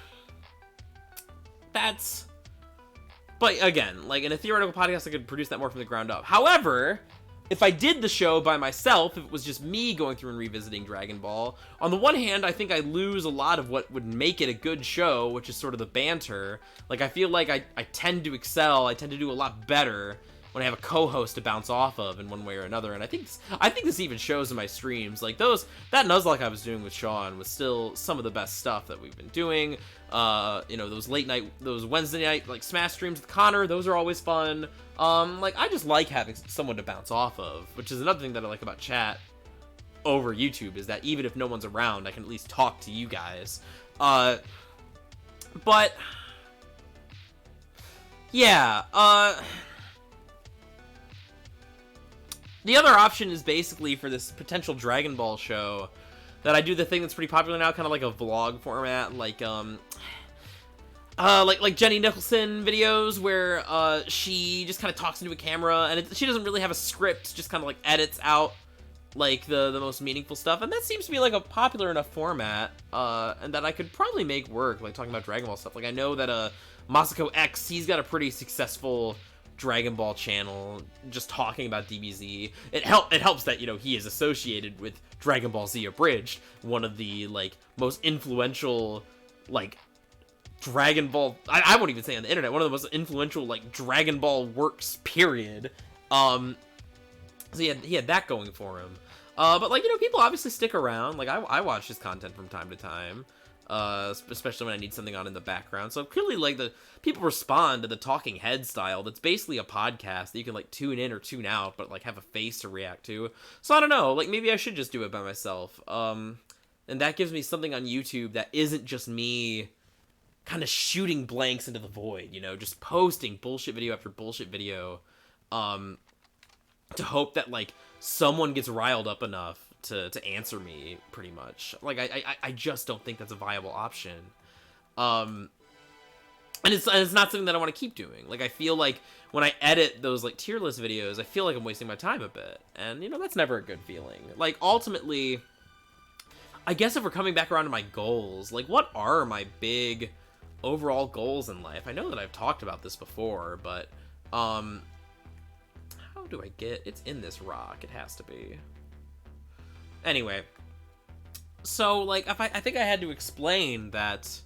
that's, but again, like, in a theoretical podcast, I could produce that more from the ground up. However, if I did the show by myself, if it was just me going through and revisiting Dragon Ball, on the one hand, I think I lose a lot of what would make it a good show, which is sort of the banter. Like, I feel like I tend to excel, I tend to do a lot better when I have a co-host to bounce off of in one way or another, and I think this even shows in my streams. Like, that Nuzlocke I was doing with Sean was still some of the best stuff that we've been doing. You know, those those Wednesday night, like, Smash streams with Connor, those are always fun. Like, I just like having someone to bounce off of, which is another thing that I like about chat over YouTube, is that even if no one's around, I can at least talk to you guys. But yeah, the other option is basically for this potential Dragon Ball show that I do the thing that's pretty popular now, kind of like a vlog format, like Jenny Nicholson videos where she just kind of talks into a camera, and she doesn't really have a script, just kind of like edits out like the most meaningful stuff, and that seems to be like a popular enough format, and that I could probably make work, like talking about Dragon Ball stuff. Like, I know that Masako X, he's got a pretty successful Dragon Ball channel just talking about DBZ. It helps that, you know, he is associated with Dragon Ball Z Abridged, one of the like most influential like Dragon Ball, I won't even say on the internet, one of the most influential like Dragon Ball works, period. So he had that going for him. But like, you know, people obviously stick around. Like, I watch his content from time to time, especially when I need something on in the background. So clearly, like, the people respond to the talking head style. That's basically a podcast that you can like tune in or tune out, but like have a face to react to. So I don't know, like, maybe I should just do it by myself. And that gives me something on YouTube that isn't just me kind of shooting blanks into the void, you know, just posting bullshit video after bullshit video, to hope that like someone gets riled up enough to answer me, pretty much. Like, I just don't think that's a viable option. And it's not something that I want to keep doing. Like, I feel like when I edit those like tier list videos, I feel like I'm wasting my time a bit, and you know, that's never a good feeling. Like, ultimately, I guess if we're coming back around to my goals, like, what are my big overall goals in life? I know that I've talked about this before, but how do I get, it's in this rock, it has to be. Anyway, so like, I think I had to explain that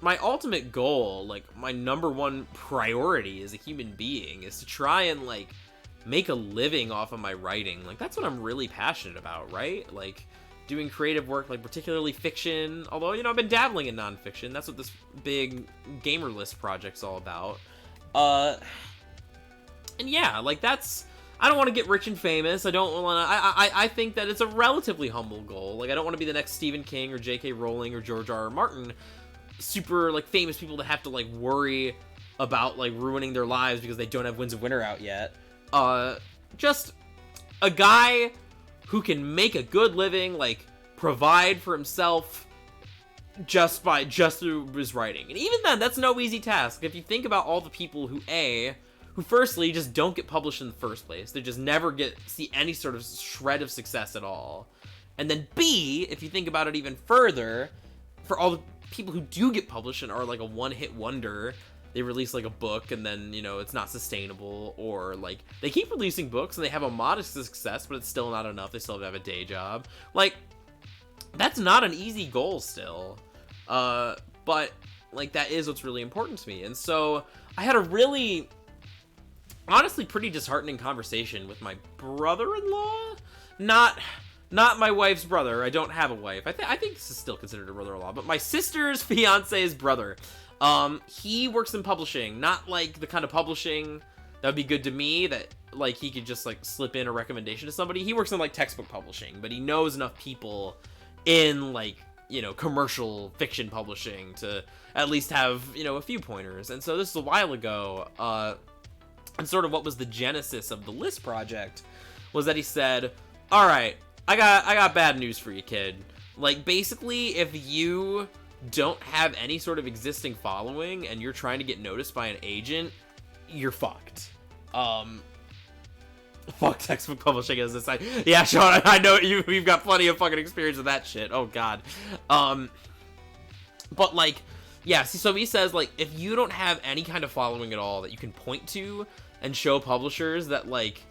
my ultimate goal, like my number one priority as a human being, is to try and like make a living off of my writing. Like, that's what I'm really passionate about, right? Like, doing creative work, like particularly fiction, although, you know, I've been dabbling in nonfiction. That's what this big gamer list project's all about. And yeah, like, that's, I don't want to get rich and famous. I don't want to, I think that it's a relatively humble goal. Like, I don't want to be the next Stephen King or J.K. Rowling or George R.R. Martin, super like famous people that have to like worry about like ruining their lives because they don't have Winds of Winter out yet. Just a guy who can make a good living, like provide for himself just through his writing. And even then, that's no easy task. If you think about all the people who firstly just don't get published in the first place, they just never see any sort of shred of success at all. And then B, if you think about it even further, for all the people who do get published and are like a one-hit wonder, they release like a book and then, you know, it's not sustainable, or like they keep releasing books and they have a modest success, but it's still not enough. They still have a day job. Like, that's not an easy goal still. But like, that is what's really important to me. And so I had a really, honestly, pretty disheartening conversation with my brother-in-law. Not my wife's brother. I don't have a wife. I think this is still considered a brother-in-law, but my sister's fiance's brother. He works in publishing, not like the kind of publishing that would be good to me, that like he could just like slip in a recommendation to somebody. He works in like textbook publishing, but he knows enough people in like you know, commercial fiction publishing to at least have, you know, a few pointers. And so this is a while ago, and sort of what was the genesis of the List project was that he said, all right, I got bad news for you, kid. Like, basically, if you don't have any sort of existing following and you're trying to get noticed by an agent, you're fucked. Fuck textbook publishing as this. Yeah, Sean, I know you've got plenty of fucking experience with that shit. Oh, God. But, like, yeah, so he says, like, if you don't have any kind of following at all that you can point to and show publishers that, like,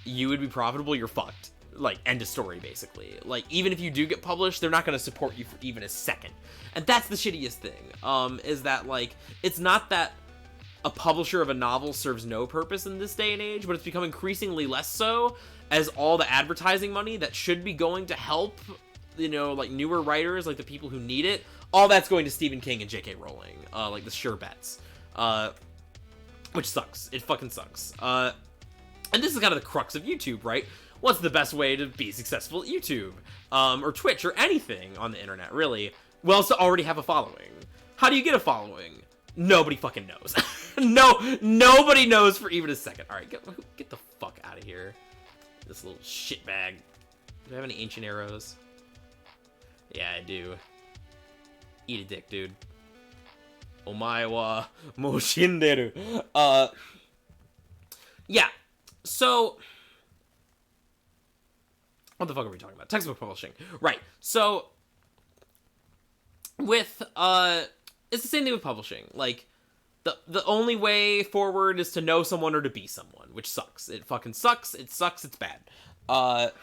you would be profitable, you're fucked. Like, end of story, basically. Like, even if you do get published, they're not going to support you for even a second. And that's the shittiest thing, is that, like, it's not that a publisher of a novel serves no purpose in this day and age, but it's become increasingly less so as all the advertising money that should be going to help, you know, like, newer writers, like the people who need it, all that's going to Stephen King and J.K. Rowling, like the sure bets, which sucks. It fucking sucks. And this is kind of the crux of YouTube, right? What's the best way to be successful at YouTube, or Twitch, or anything on the internet, really? Well, it's to already have a following. How do you get a following? Nobody fucking knows. Nobody knows for even a second. All right, get the fuck out of here. This little shitbag. Do I have any ancient arrows? Yeah, I do. Eat a dick, dude. Omae wa mou shinderu. Yeah. So, what the fuck are we talking about? Textbook publishing. Right. So, with, it's the same thing with publishing. Like, the only way forward is to know someone or to be someone, which sucks. It fucking sucks. It sucks. It's bad. But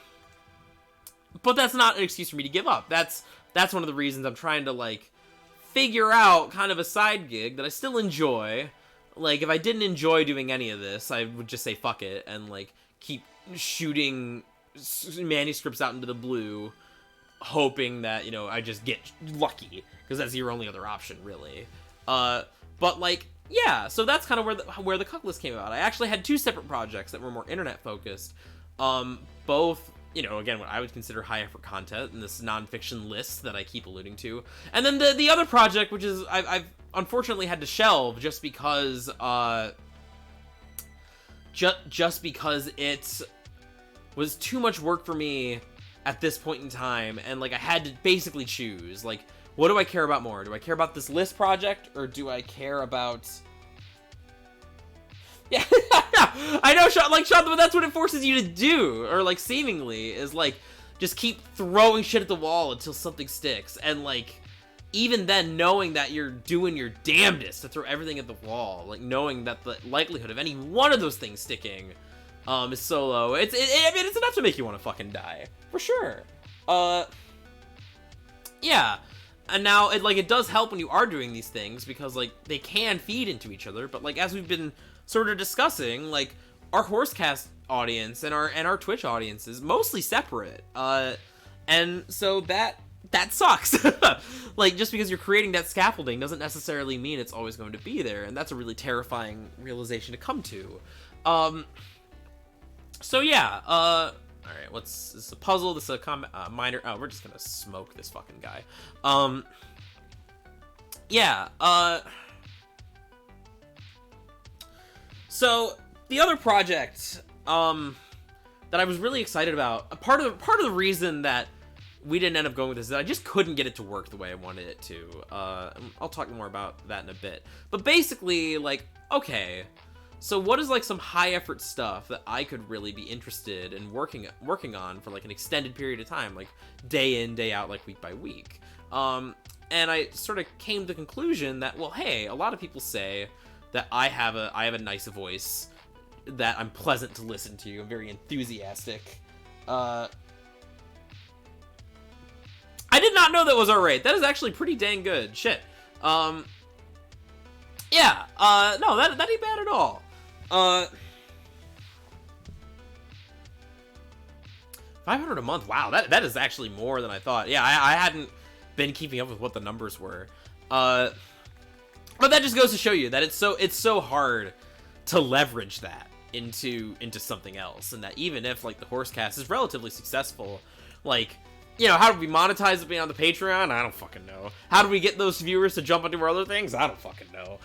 that's not an excuse for me to give up. That's one of the reasons I'm trying to, like, figure out kind of a side gig that I still enjoy. Like, if I didn't enjoy doing any of this, I would just say fuck it and, like, keep shooting manuscripts out into the blue, hoping that, you know, I just get lucky, because that's your only other option, really. But, like, yeah, so that's kind of where the Cuck List came about. I actually had two separate projects that were more internet-focused. Both, you know, again, what I would consider high-effort content in this nonfiction list that I keep alluding to. And then the other project, which is, I've unfortunately had to shelve just because, just because it was too much work for me at this point in time, and, like, I had to basically choose, like, what do I care about more? Do I care about this List project, or do I care about... Yeah, I know, Sean, but that's what it forces you to do, or, like, seemingly, is, like, just keep throwing shit at the wall until something sticks, and, like, even then, knowing that you're doing your damnedest to throw everything at the wall, like, knowing that the likelihood of any one of those things sticking, is so low, I mean, it's enough to make you want to fucking die, for sure. Yeah. And now, it does help when you are doing these things, because, like, they can feed into each other, but, like, as we've been sort of discussing, like, our Horsecast audience and our Twitch audience is mostly separate, and so that sucks. Like, just because you're creating that scaffolding doesn't necessarily mean it's always going to be there, and that's a really terrifying realization to come to. So, yeah, alright, this is a puzzle, this is a minor, we're just gonna smoke this fucking guy. Yeah, so, the other project, that I was really excited about, part of the reason that we didn't end up going with this is that I just couldn't get it to work the way I wanted it to. I'll talk more about that in a bit. But basically, like, okay, so what is, like, some high-effort stuff that I could really be interested in working on for, like, an extended period of time, like, day in, day out, like, week by week? And I sort of came to the conclusion that, well, hey, a lot of people say that I have a nice voice, that I'm pleasant to listen to, I'm very enthusiastic. I did not know that was our rate. That is actually pretty dang good. Shit. Yeah, no, that ain't bad at all. 500 a month. Wow, that is actually more than I thought. Yeah, I hadn't been keeping up with what the numbers were. But that just goes to show you that it's so hard to leverage that into something else, and that even if, like, the Horsecast is relatively successful, like, you know, how do we monetize it being on the Patreon? I don't fucking know. How do we get those viewers to jump onto our other things? I don't fucking know.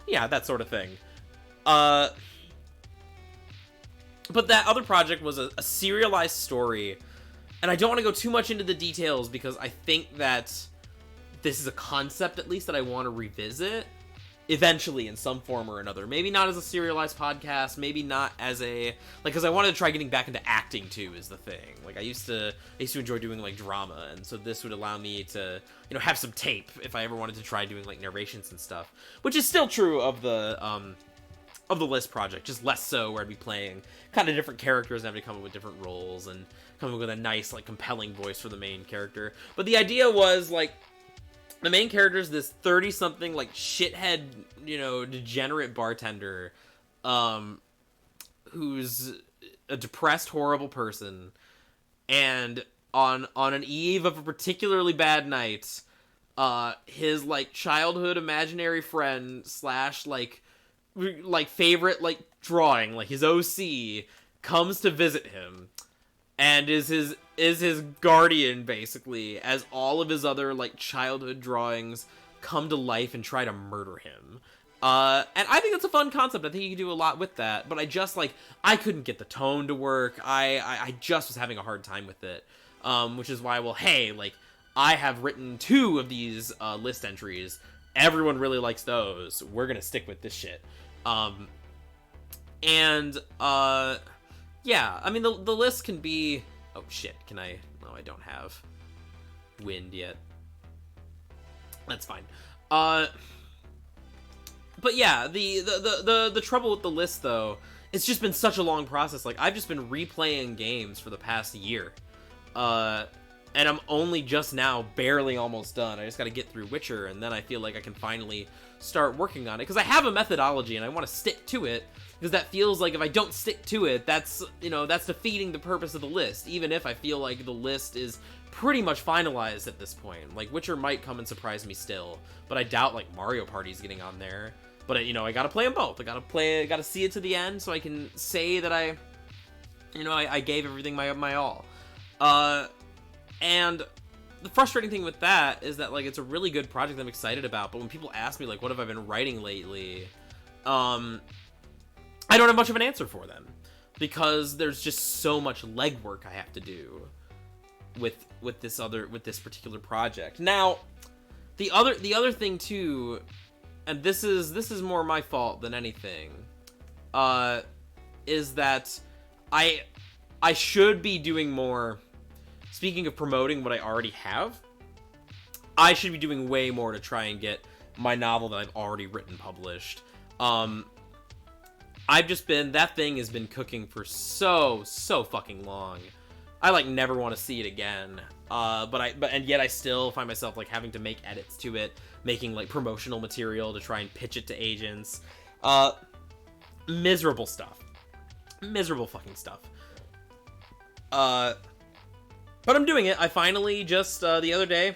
Yeah, that sort of thing. But that other project was a serialized story, and I don't want to go too much into the details because I think that this is a concept, at least, that I want to revisit eventually in some form or another. Maybe not as a serialized podcast, maybe not as a, like, because I wanted to try getting back into acting too, is the thing. Like, I used to enjoy doing, like, drama, and so this would allow me to, you know, have some tape if I ever wanted to try doing, like, narrations and stuff, which is still true of the List project, just less so, where I'd be playing kind of different characters and having to come up with different roles and come up with a nice, like, compelling voice for the main character. But the idea was, like, the main character is this 30-something, like, shithead, you know, degenerate bartender, who's a depressed, horrible person, and on an eve of a particularly bad night, his, like, childhood imaginary friend slash, like, favorite, like, drawing, like, his OC, comes to visit him, and is his guardian, basically, as all of his other, like, childhood drawings come to life and try to murder him. And I think that's a fun concept. I think you can do a lot with that, but I just, like, I couldn't get the tone to work. I just was having a hard time with it, which is why, well, hey, like, I have written 2 of these list entries. Everyone really likes those. We're gonna stick with this shit. Yeah, I mean, the list can be... Oh, shit, can I... No, I don't have wind yet. That's fine. But yeah, the trouble with the list, though, it's just been such a long process. Like, I've just been replaying games for the past year. And I'm only just now barely almost done. I just gotta get through Witcher, and then I feel like I can finally start working on it. Because I have a methodology, and I want to stick to it. Because that feels like if I don't stick to it, that's, you know, that's defeating the purpose of the list. Even if I feel like the list is pretty much finalized at this point. Like, Witcher might come and surprise me still. But I doubt, like, Mario Party's getting on there. But, you know, I gotta play them both. I gotta see it to the end so I can say that I gave everything my all. And the frustrating thing with that is that, like, it's a really good project I'm excited about, but when people ask me, like, what have I been writing lately, I don't have much of an answer for them, because there's just so much legwork I have to do with this particular project. Now, the other thing too, and this is more my fault than anything, is that I should be doing more. Speaking of promoting what I already have, I should be doing way more to try and get my novel that I've already written published. That thing has been cooking for so fucking long. I, like, never want to see it again. And yet I still find myself, like, having to make edits to it, making, like, promotional material to try and pitch it to agents. Miserable stuff. Miserable fucking stuff. But I'm doing it. I finally just, the other day,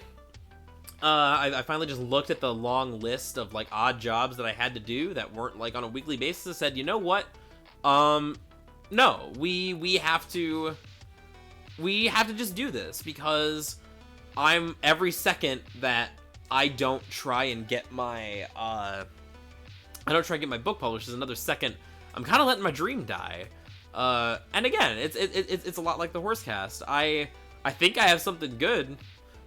I finally just looked at the long list of, like, odd jobs that I had to do that weren't, like, on a weekly basis, and said, you know what? No, we have to just do this, because every second that I don't try and get my, book published is another second I'm kind of letting my dream die. And again, it's a lot like the Horsecast. I think I have something good.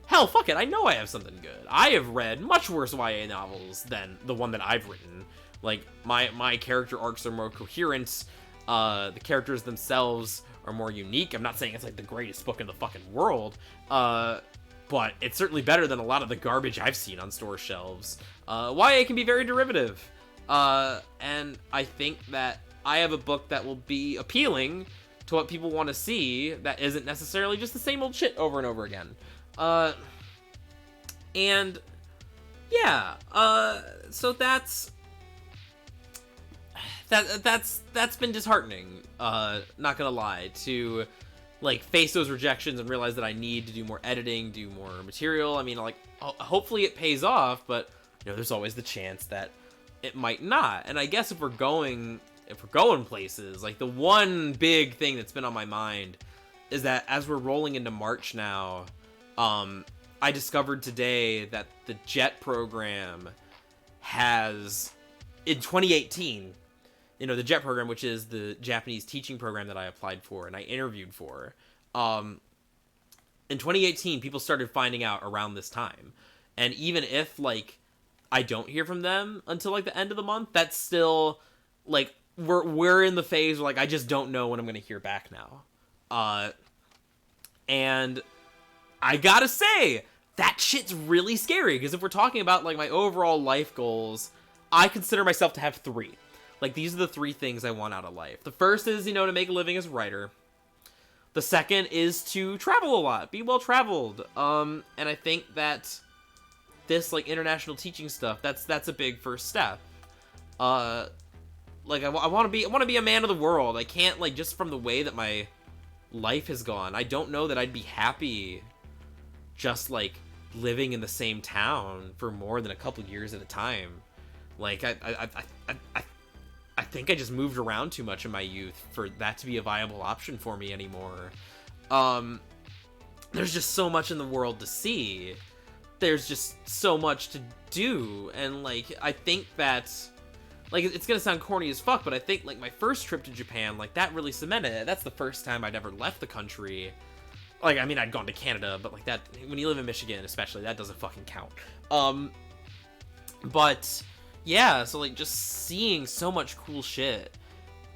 Hell, fuck it, I know I have something good. I have read much worse YA novels than the one that I've written. Like, my character arcs are more coherent, the characters themselves are more unique. I'm not saying it's, like, the greatest book in the fucking world, but it's certainly better than a lot of the garbage I've seen on store shelves. YA can be very derivative, and I think that I have a book that will be appealing to what people want to see that isn't necessarily just the same old shit over and over again. And yeah, so that's been disheartening, not gonna lie, to, like, face those rejections and realize that I need to do more editing, do more material. I mean, like, hopefully it pays off, but, you know, there's always the chance that it might not. And I guess if we're going places, like, the one big thing that's been on my mind is that as we're rolling into March now, I discovered today that the JET program has, in 2018, the JET program, which is the Japanese teaching program that I applied for and I interviewed for, in 2018, people started finding out around this time. And even if, like, I don't hear from them until, like, the end of the month, that's still, like, we're in the phase where, like, I just don't know when I'm going to hear back now. And I gotta say, that shit's really scary, because if we're talking about, like, my overall life goals, I consider myself to have 3. Like, these are the 3 things I want out of life. The first is, to make a living as a writer. The second is to travel a lot, be well-traveled. And I think that this, like, international teaching stuff, that's a big first step. Like, I want to be a man of the world. I can't, like, just from the way that my life has gone, I don't know that I'd be happy just, like, living in the same town for more than a couple years at a time. Like, I think I just moved around too much in my youth for that to be a viable option for me anymore. There's just so much in the world to see. There's just so much to do, and, like, I think that, like, it's gonna sound corny as fuck, but I think, like, my first trip to Japan, like, that really cemented it. That's the first time I'd ever left the country. Like, I mean, I'd gone to Canada, but, like, that, when you live in Michigan, especially, that doesn't fucking count. But yeah, so, like, just seeing so much cool shit.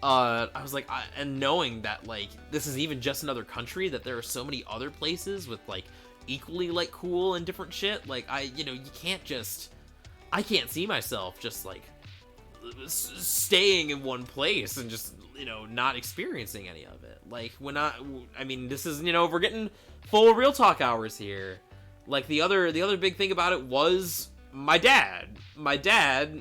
I was like, and knowing that, like, this is even just another country, that there are so many other places with, like, equally, like, cool and different shit. Like, you can't just, I can't see myself just, like, staying in one place and just, not experiencing any of it. Like, I mean, this is, we're getting full real talk hours here. Like, the other big thing about it was my dad. My dad,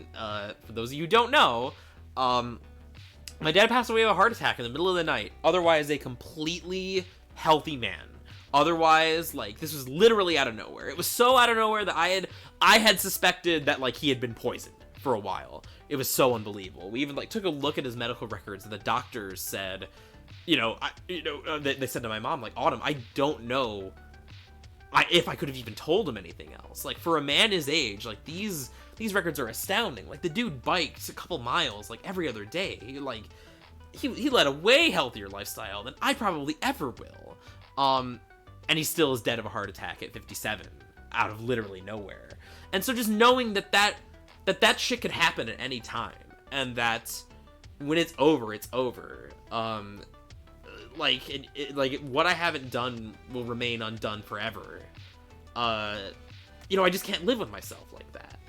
for those of you who don't know, my dad passed away of a heart attack in the middle of the night. Otherwise, a completely healthy man. Otherwise, like, this was literally out of nowhere. It was so out of nowhere that I had suspected that, like, he had been poisoned for a while. It was so unbelievable. We even, like, took a look at his medical records, and the doctors said, they said to my mom, like, Autumn, I don't know if I could have even told him anything else. Like, for a man his age, like, these records are astounding. Like, the dude bikes a couple miles, like, every other day. He led a way healthier lifestyle than I probably ever will. And he still is dead of a heart attack at 57, out of literally nowhere. And so just knowing that shit could happen at any time, and that when it's over, it's over. Like, what I haven't done will remain undone forever. I just can't live with myself like that.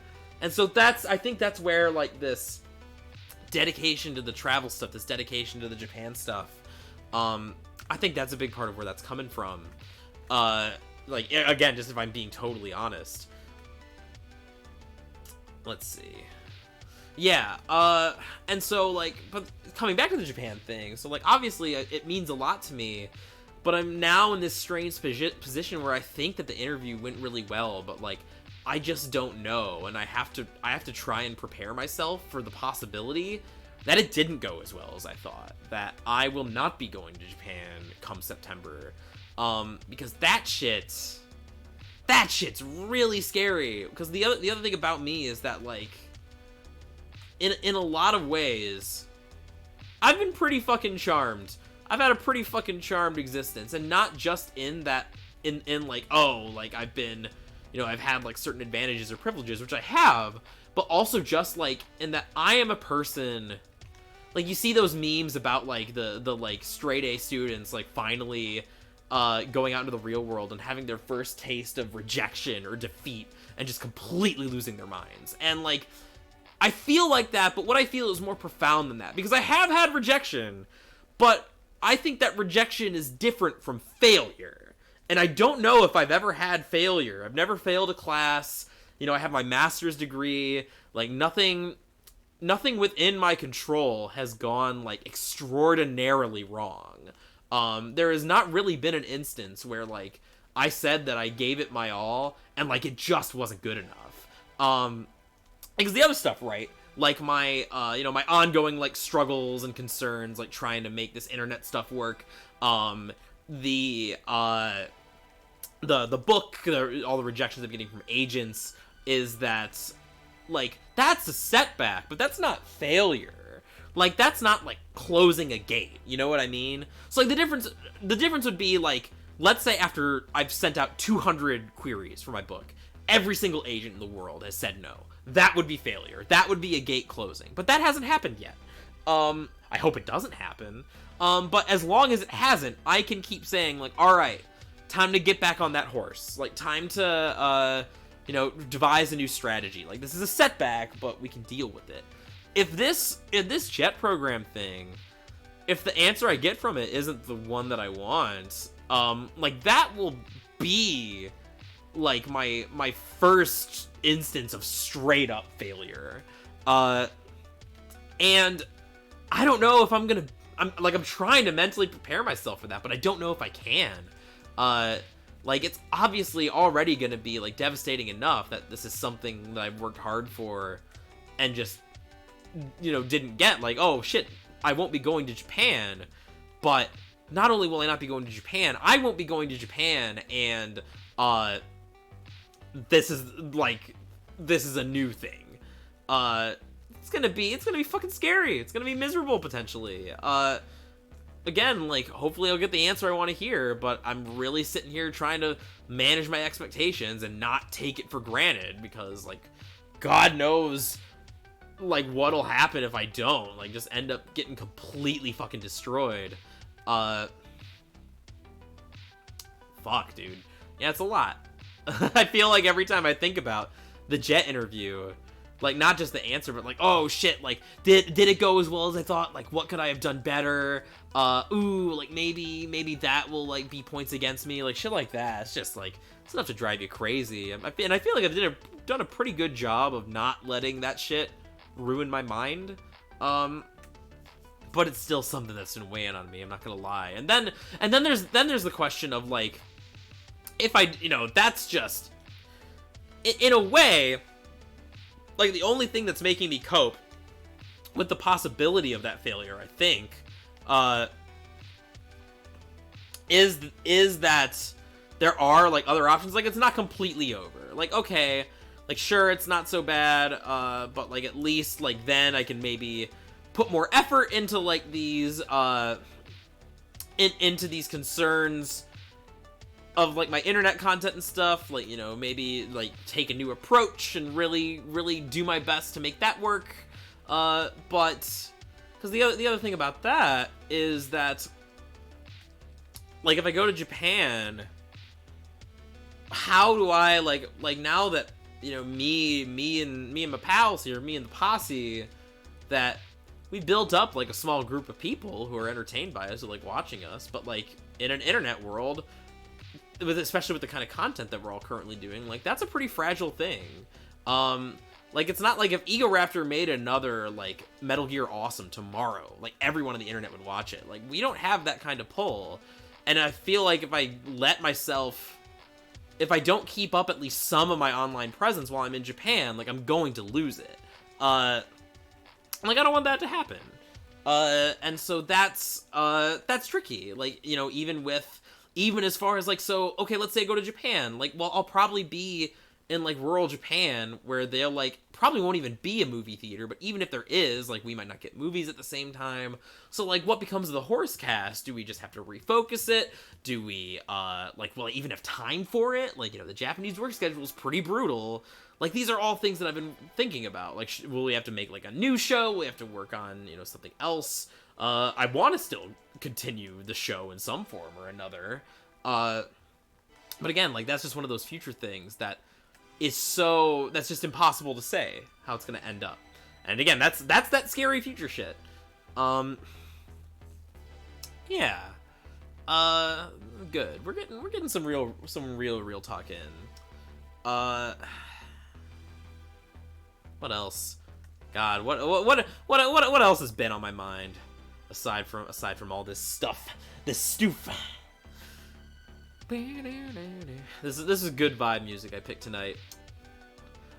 And so I think that's where, like, this dedication to the travel stuff, this dedication to the Japan stuff, I think that's a big part of where that's coming from. Like, again, just if I'm being totally honest. Let's see. Yeah, and so, like, but coming back to the Japan thing, so, like, obviously, it means a lot to me, but I'm now in this strange position where I think that the interview went really well, but, like, I just don't know, and I have to try and prepare myself for the possibility that it didn't go as well as I thought, that I will not be going to Japan come September, because that shit's really scary, because the other thing about me is that, like, in a lot of ways, I've been pretty fucking charmed. I've had a pretty fucking charmed existence, and not just in that, in like, oh, like, I've been, I've had, like, certain advantages or privileges, which I have, but also just, like, in that I am a person, like, you see those memes about, like, the like, straight A students, like, finally, going out into the real world and having their first taste of rejection or defeat and just completely losing their minds. And, like, I feel like that, but what I feel is more profound than that, because I have had rejection, but I think that rejection is different from failure. And I don't know if I've ever had failure. I've never failed a class. I have my master's degree. Like, nothing within my control has gone, like, extraordinarily wrong. There has not really been an instance where, like, I said that I gave it my all, and, like, it just wasn't good enough. Because the other stuff, right? Like, my, my ongoing, like, struggles and concerns, like, trying to make this internet stuff work, the book, all the rejections I'm getting from agents, is that, like, that's a setback, but that's not failure. Like, that's not, like, closing a gate, you know what I mean? So, like, the difference would be, like, let's say after I've sent out 200 queries for my book, every single agent in the world has said no. That would be failure. That would be a gate closing. But that hasn't happened yet. I hope it doesn't happen. But as long as it hasn't, I can keep saying, like, alright, time to get back on that horse. Like, time to, devise a new strategy. Like, this is a setback, but we can deal with it. If this jet program thing, if the answer I get from it isn't the one that I want, like, that will be, like, my first instance of straight up failure. And I don't know if I'm trying to mentally prepare myself for that, but I don't know if I can. Like, it's obviously already gonna be, like, devastating enough that this is something that I've worked hard for and just, didn't get. Like, oh shit, I won't be going to Japan, but not only will I not be going to Japan, I won't be going to Japan, and, this is a new thing. It's gonna be fucking scary. It's gonna be miserable, potentially. Again, like, hopefully I'll get the answer I want to hear, but I'm really sitting here trying to manage my expectations and not take it for granted, because, like, God knows, like, what'll happen if I don't. Like, just end up getting completely fucking destroyed. Fuck, dude. Yeah, it's a lot. I feel like every time I think about the Jet interview, like, not just the answer, but, like, oh shit, like, did it go as well as I thought? Like, what could I have done better? Like, maybe that will, like, be points against me, like, shit like that. It's just, like, it's enough to drive you crazy. And I feel like I've done a pretty good job of not letting that shit ruin my mind. But it's still something that's been weighing on me, I'm not gonna lie. And then there's the question of, like, if I, that's just, in a way, like, the only thing that's making me cope with the possibility of that failure, I think, is that there are, like, other options. Like, it's not completely over. Like, okay, like, sure, it's not so bad, but, like, at least, like, then I can maybe put more effort into, like, these, into these concerns of, like, my internet content and stuff. Like, maybe, like, take a new approach and really do my best to make that work. But, because the other thing about that is that, like, if I go to Japan, how do I, like, now that, me and my pals here, me and the posse, that we built up, like, a small group of people who are entertained by us, who like watching us, but, like, in an internet world, especially with the kind of content that we're all currently doing, like, that's a pretty fragile thing. Like, it's not like if Egoraptor made another, like, Metal Gear Awesome tomorrow, like, everyone on the internet would watch it. Like, we don't have that kind of pull. And I feel like if I don't keep up at least some of my online presence while I'm in Japan, like, I'm going to lose it. Like, I don't want that to happen. And so that's tricky. Like, even as far as, like, so, okay, let's say I go to Japan. Like, well, I'll probably be in, like, rural Japan, where they'll, like, probably won't even be a movie theater, but even if there is, like, we might not get movies at the same time. So, like, what becomes of the horse cast? Do we just have to refocus it? Do we, will I even have time for it? Like, the Japanese work schedule is pretty brutal. Like, these are all things that I've been thinking about. Like, will we have to make, like, a new show? Will we have to work on, something else? I want to still continue the show in some form or another. But again, like, that's just one of those future things that's just impossible to say how it's going to end up. And again, that's that scary future shit. Yeah. Good. We're getting some real talk in. What else? God, what else has been on my mind aside from all this stuff, this stoof? This is good vibe music I picked tonight.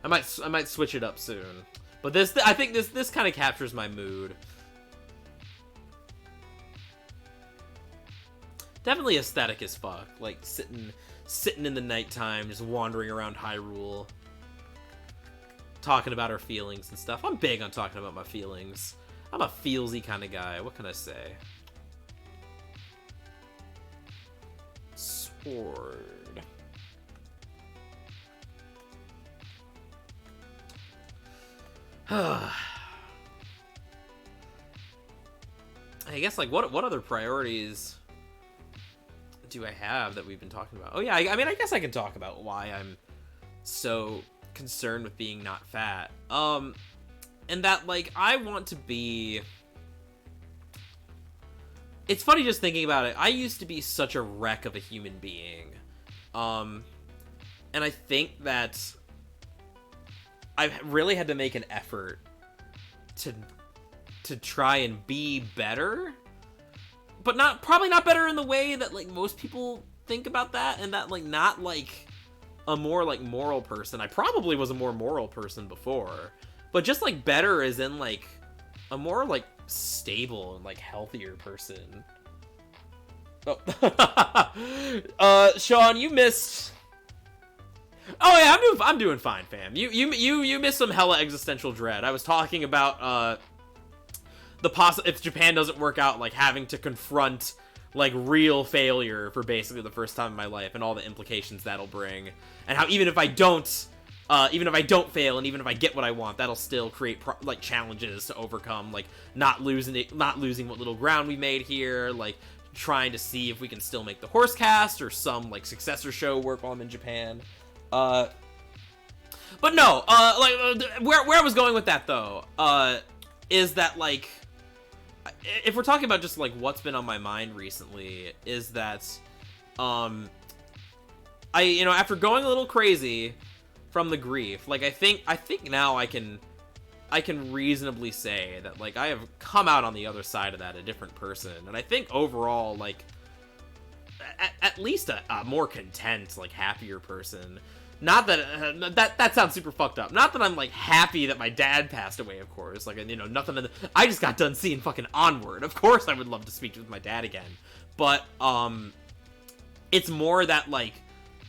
I might switch it up soon, but I think this kind of captures my mood. definitely aesthetic as fuck. Like, sitting in the nighttime, just wandering around Hyrule, talking about our feelings and stuff. I'm big on talking about my feelings. I'm a feelsy kind of guy. What can I say? Sword. I guess, like, what other priorities do I have that we've been talking about? Oh yeah, I mean, I guess I can talk about why I'm so concerned with being not fat. And that, like, I want to be... It's funny just thinking about it. I used to be such a wreck of a human being. And I think that I've really had to make an effort to try and be better. But probably not better in the way that, like, most people think about that, and that, like, not, like, a more, like, moral person. I probably was a more moral person before, but just, like, better as in, like, a more, like, stable and, like, healthier person. Oh. Sean, you missed... Oh yeah, I'm doing fine, fam. You missed some hella existential dread. I was talking about, if Japan doesn't work out, like, having to confront, like, real failure for basically the first time in my life, and all the implications that'll bring, and how even if I don't fail, and even if I get what I want, that'll still create like challenges to overcome, like not losing what little ground we made here, like trying to see if we can still make the horse cast or some like successor show work while I'm in Japan. But no, where I was going with that though, is that, like, if we're talking about just like what's been on my mind recently, is that after going a little crazy from the grief, like I think now I can reasonably say that, like, I have come out on the other side of that a different person, and I think overall, like, at least a more content, like, happier person. Not that that sounds super fucked up. Not that I'm, like, happy that my dad passed away, of course. Like, nothing. I just got done seeing fucking Onward. Of course, I would love to speak with my dad again. But it's more that, like,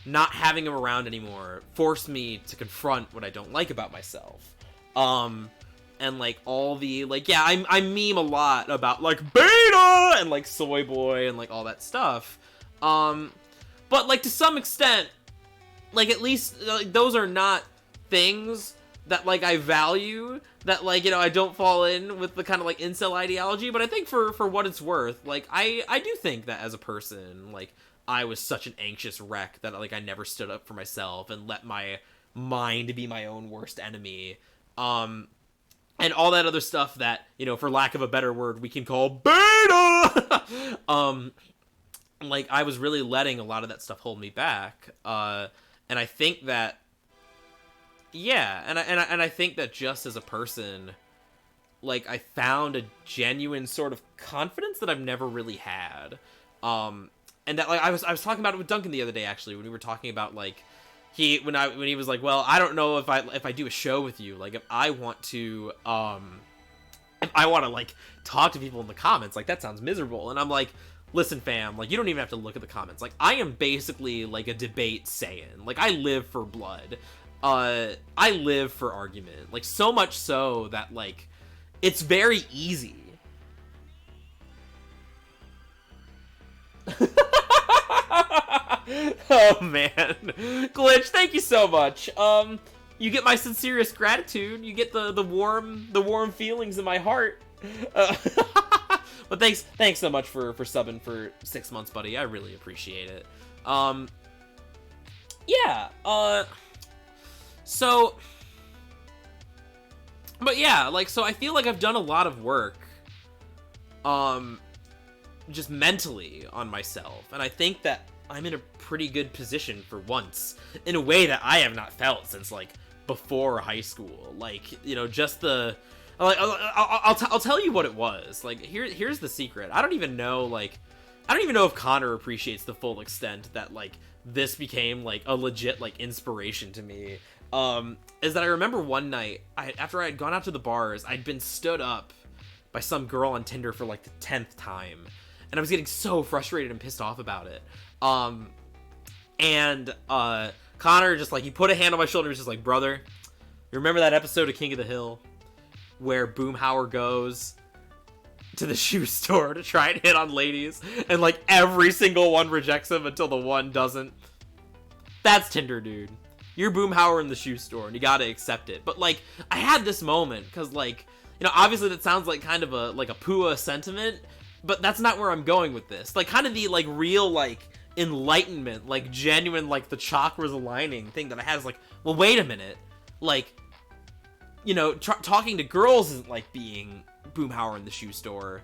not having him around anymore forced me to confront what I don't like about myself. And, like, all the, like, yeah, I meme a lot about, like, beta and, like, soy boy and, like, all that stuff. But, like, to some extent, like, at least, like, those are not things that, like, I value, that, like, I don't fall in with the kind of, like, incel ideology, but I think for what it's worth, like, I do think that as a person, like, I was such an anxious wreck that, like, I never stood up for myself and let my mind be my own worst enemy. And all that other stuff that, for lack of a better word, we can call beta! Like, I was really letting a lot of that stuff hold me back. And I think that, yeah, and I think that just as a person, like, I found a genuine sort of confidence that I've never really had. And that, like, I was talking about it with Duncan the other day, actually, when we were talking about, like, when he was like, well, I don't know if I do a show with you, like, if I want to like talk to people in the comments, like, that sounds miserable. And I'm like, listen, fam, like, you don't even have to look at the comments. Like, I am basically like a debate Saiyan. Like, I live for blood. I live for argument. Like, so much so that, like, it's very easy. Oh man, Glitch, thank you so much. You get my sincerest gratitude. You get the warm feelings in my heart. But thanks so much for subbing for 6 months, buddy. I really appreciate it. Yeah. So, but yeah, like, so I feel like I've done a lot of work, just mentally on myself, and I think that I'm in a pretty good position for once, in a way that I have not felt since, like, before high school. Like, just the, like, I'll tell you what it was. Like, here's the secret. I don't even know if Connor appreciates the full extent that, like, this became, like, a legit, like, inspiration to me. Is that I remember one night, after I had gone out to the bars, I'd been stood up by some girl on Tinder for, like, the 10th time. and I was getting so frustrated and pissed off about it. And Connor just like, he put a hand on my shoulder and was just like, brother, you remember that episode of King of the Hill where Boomhauer goes to the shoe store to try and hit on ladies, and like every single one rejects him until the one doesn't? That's Tinder, dude. You're Boomhauer in the shoe store, and you gotta accept it. But like, I had this moment because, like, you know, obviously that sounds like kind of a Pua sentiment, but that's not where I'm going with this. Like, kind of the like real like enlightenment, like genuine, like the chakras aligning thing that I had is like, well, wait a minute, like, you know, talking to girls isn't like being Boomhauer in the shoe store.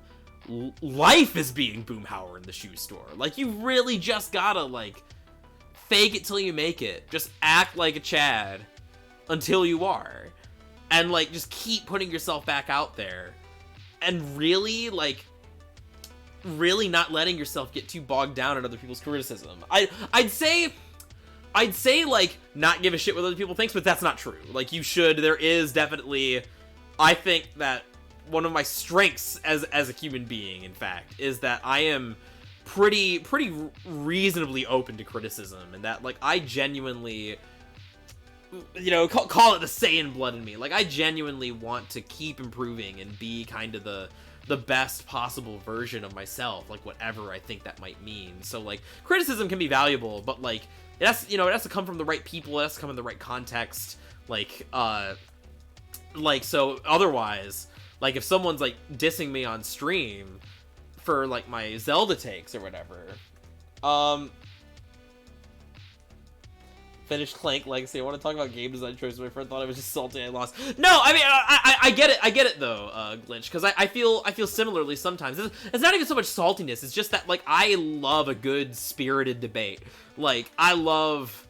Life is being Boomhauer in the shoe store. Like, you really just gotta like fake it till you make it. Just act like a Chad until you are, and like just keep putting yourself back out there, and really like really not letting yourself get too bogged down in other people's criticism. I'd say like not give a shit what other people think, but that's not true. Like, you should. There is definitely, I think that one of my strengths as a human being, in fact, is that I am pretty reasonably open to criticism, and that like I genuinely, you know, call it the Saiyan blood in me. Like, I genuinely want to keep improving and be kind of the best possible version of myself, like whatever I think that might mean. So like, criticism can be valuable, but like it has, you know, it has to come from the right people, it has to come in the right context, like so otherwise, like if someone's like dissing me on stream for like my Zelda takes or whatever, finished Clank Legacy. I want to talk about game design choices. My friend thought I was just salty I lost. No, I mean, I get it though, Glitch, because I feel similarly sometimes. It's not even so much saltiness, it's just that like I love a good spirited debate. Like, I love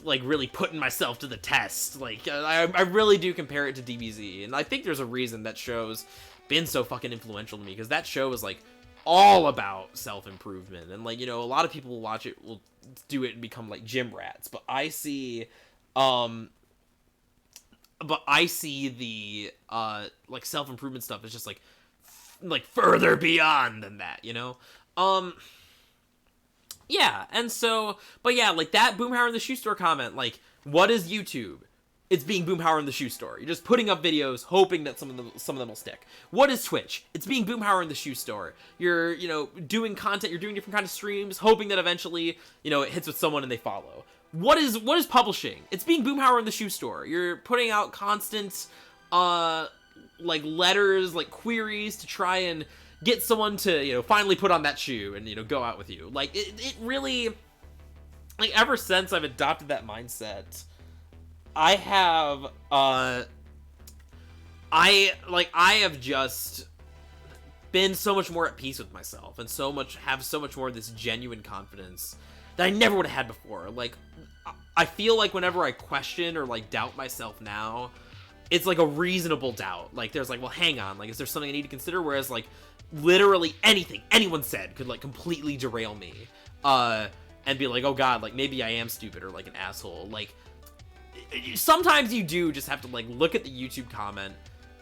like really putting myself to the test. Like, I really do compare it to DBZ, and I think there's a reason that show's been so fucking influential to me, because that show is like all about self-improvement, and like, you know, a lot of people will watch it, will do it and become like gym rats, but I see the like self-improvement stuff is just like further beyond than that, you know. Yeah, and so, but yeah, like that Boomhauer in the shoe store comment, like, what is YouTube? It's being Boomhauer in the shoe store. You're just putting up videos, hoping that some of them will stick. What is Twitch? It's being Boomhauer in the shoe store. You're, you know, doing content, you're doing different kind of streams, hoping that eventually, you know, it hits with someone and they follow. What is publishing? It's being Boomhauer in the shoe store. You're putting out constant, like letters, like queries to try and get someone to, you know, finally put on that shoe and, you know, go out with you. Like, it really, like, ever since I've adopted that mindset, I have, I have just been so much more at peace with myself, and have so much more of this genuine confidence that I never would have had before. Like, I feel like whenever I question or, like, doubt myself now, it's, like, a reasonable doubt. Like, there's, like, well, hang on, like, is there something I need to consider? Whereas, like, literally anything anyone said could, like, completely derail me, and be like, oh god, like, maybe I am stupid or, like, an asshole. Like, sometimes you do just have to, like, look at the YouTube comment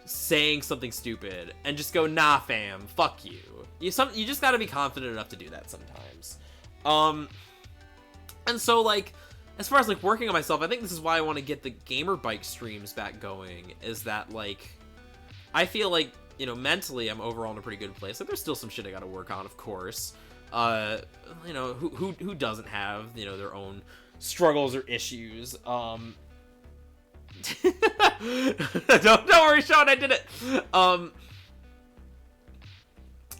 saying something stupid and just go, nah, fam, fuck you. You just gotta be confident enough to do that sometimes. And so, like, as far as, like, working on myself, I think this is why I want to get the gamer bike streams back going, is that, like, I feel like, you know, mentally I'm overall in a pretty good place. Like, there's still some shit I gotta work on, of course. You know, who doesn't have, you know, their own struggles or issues. Don't worry, Sean, I did it.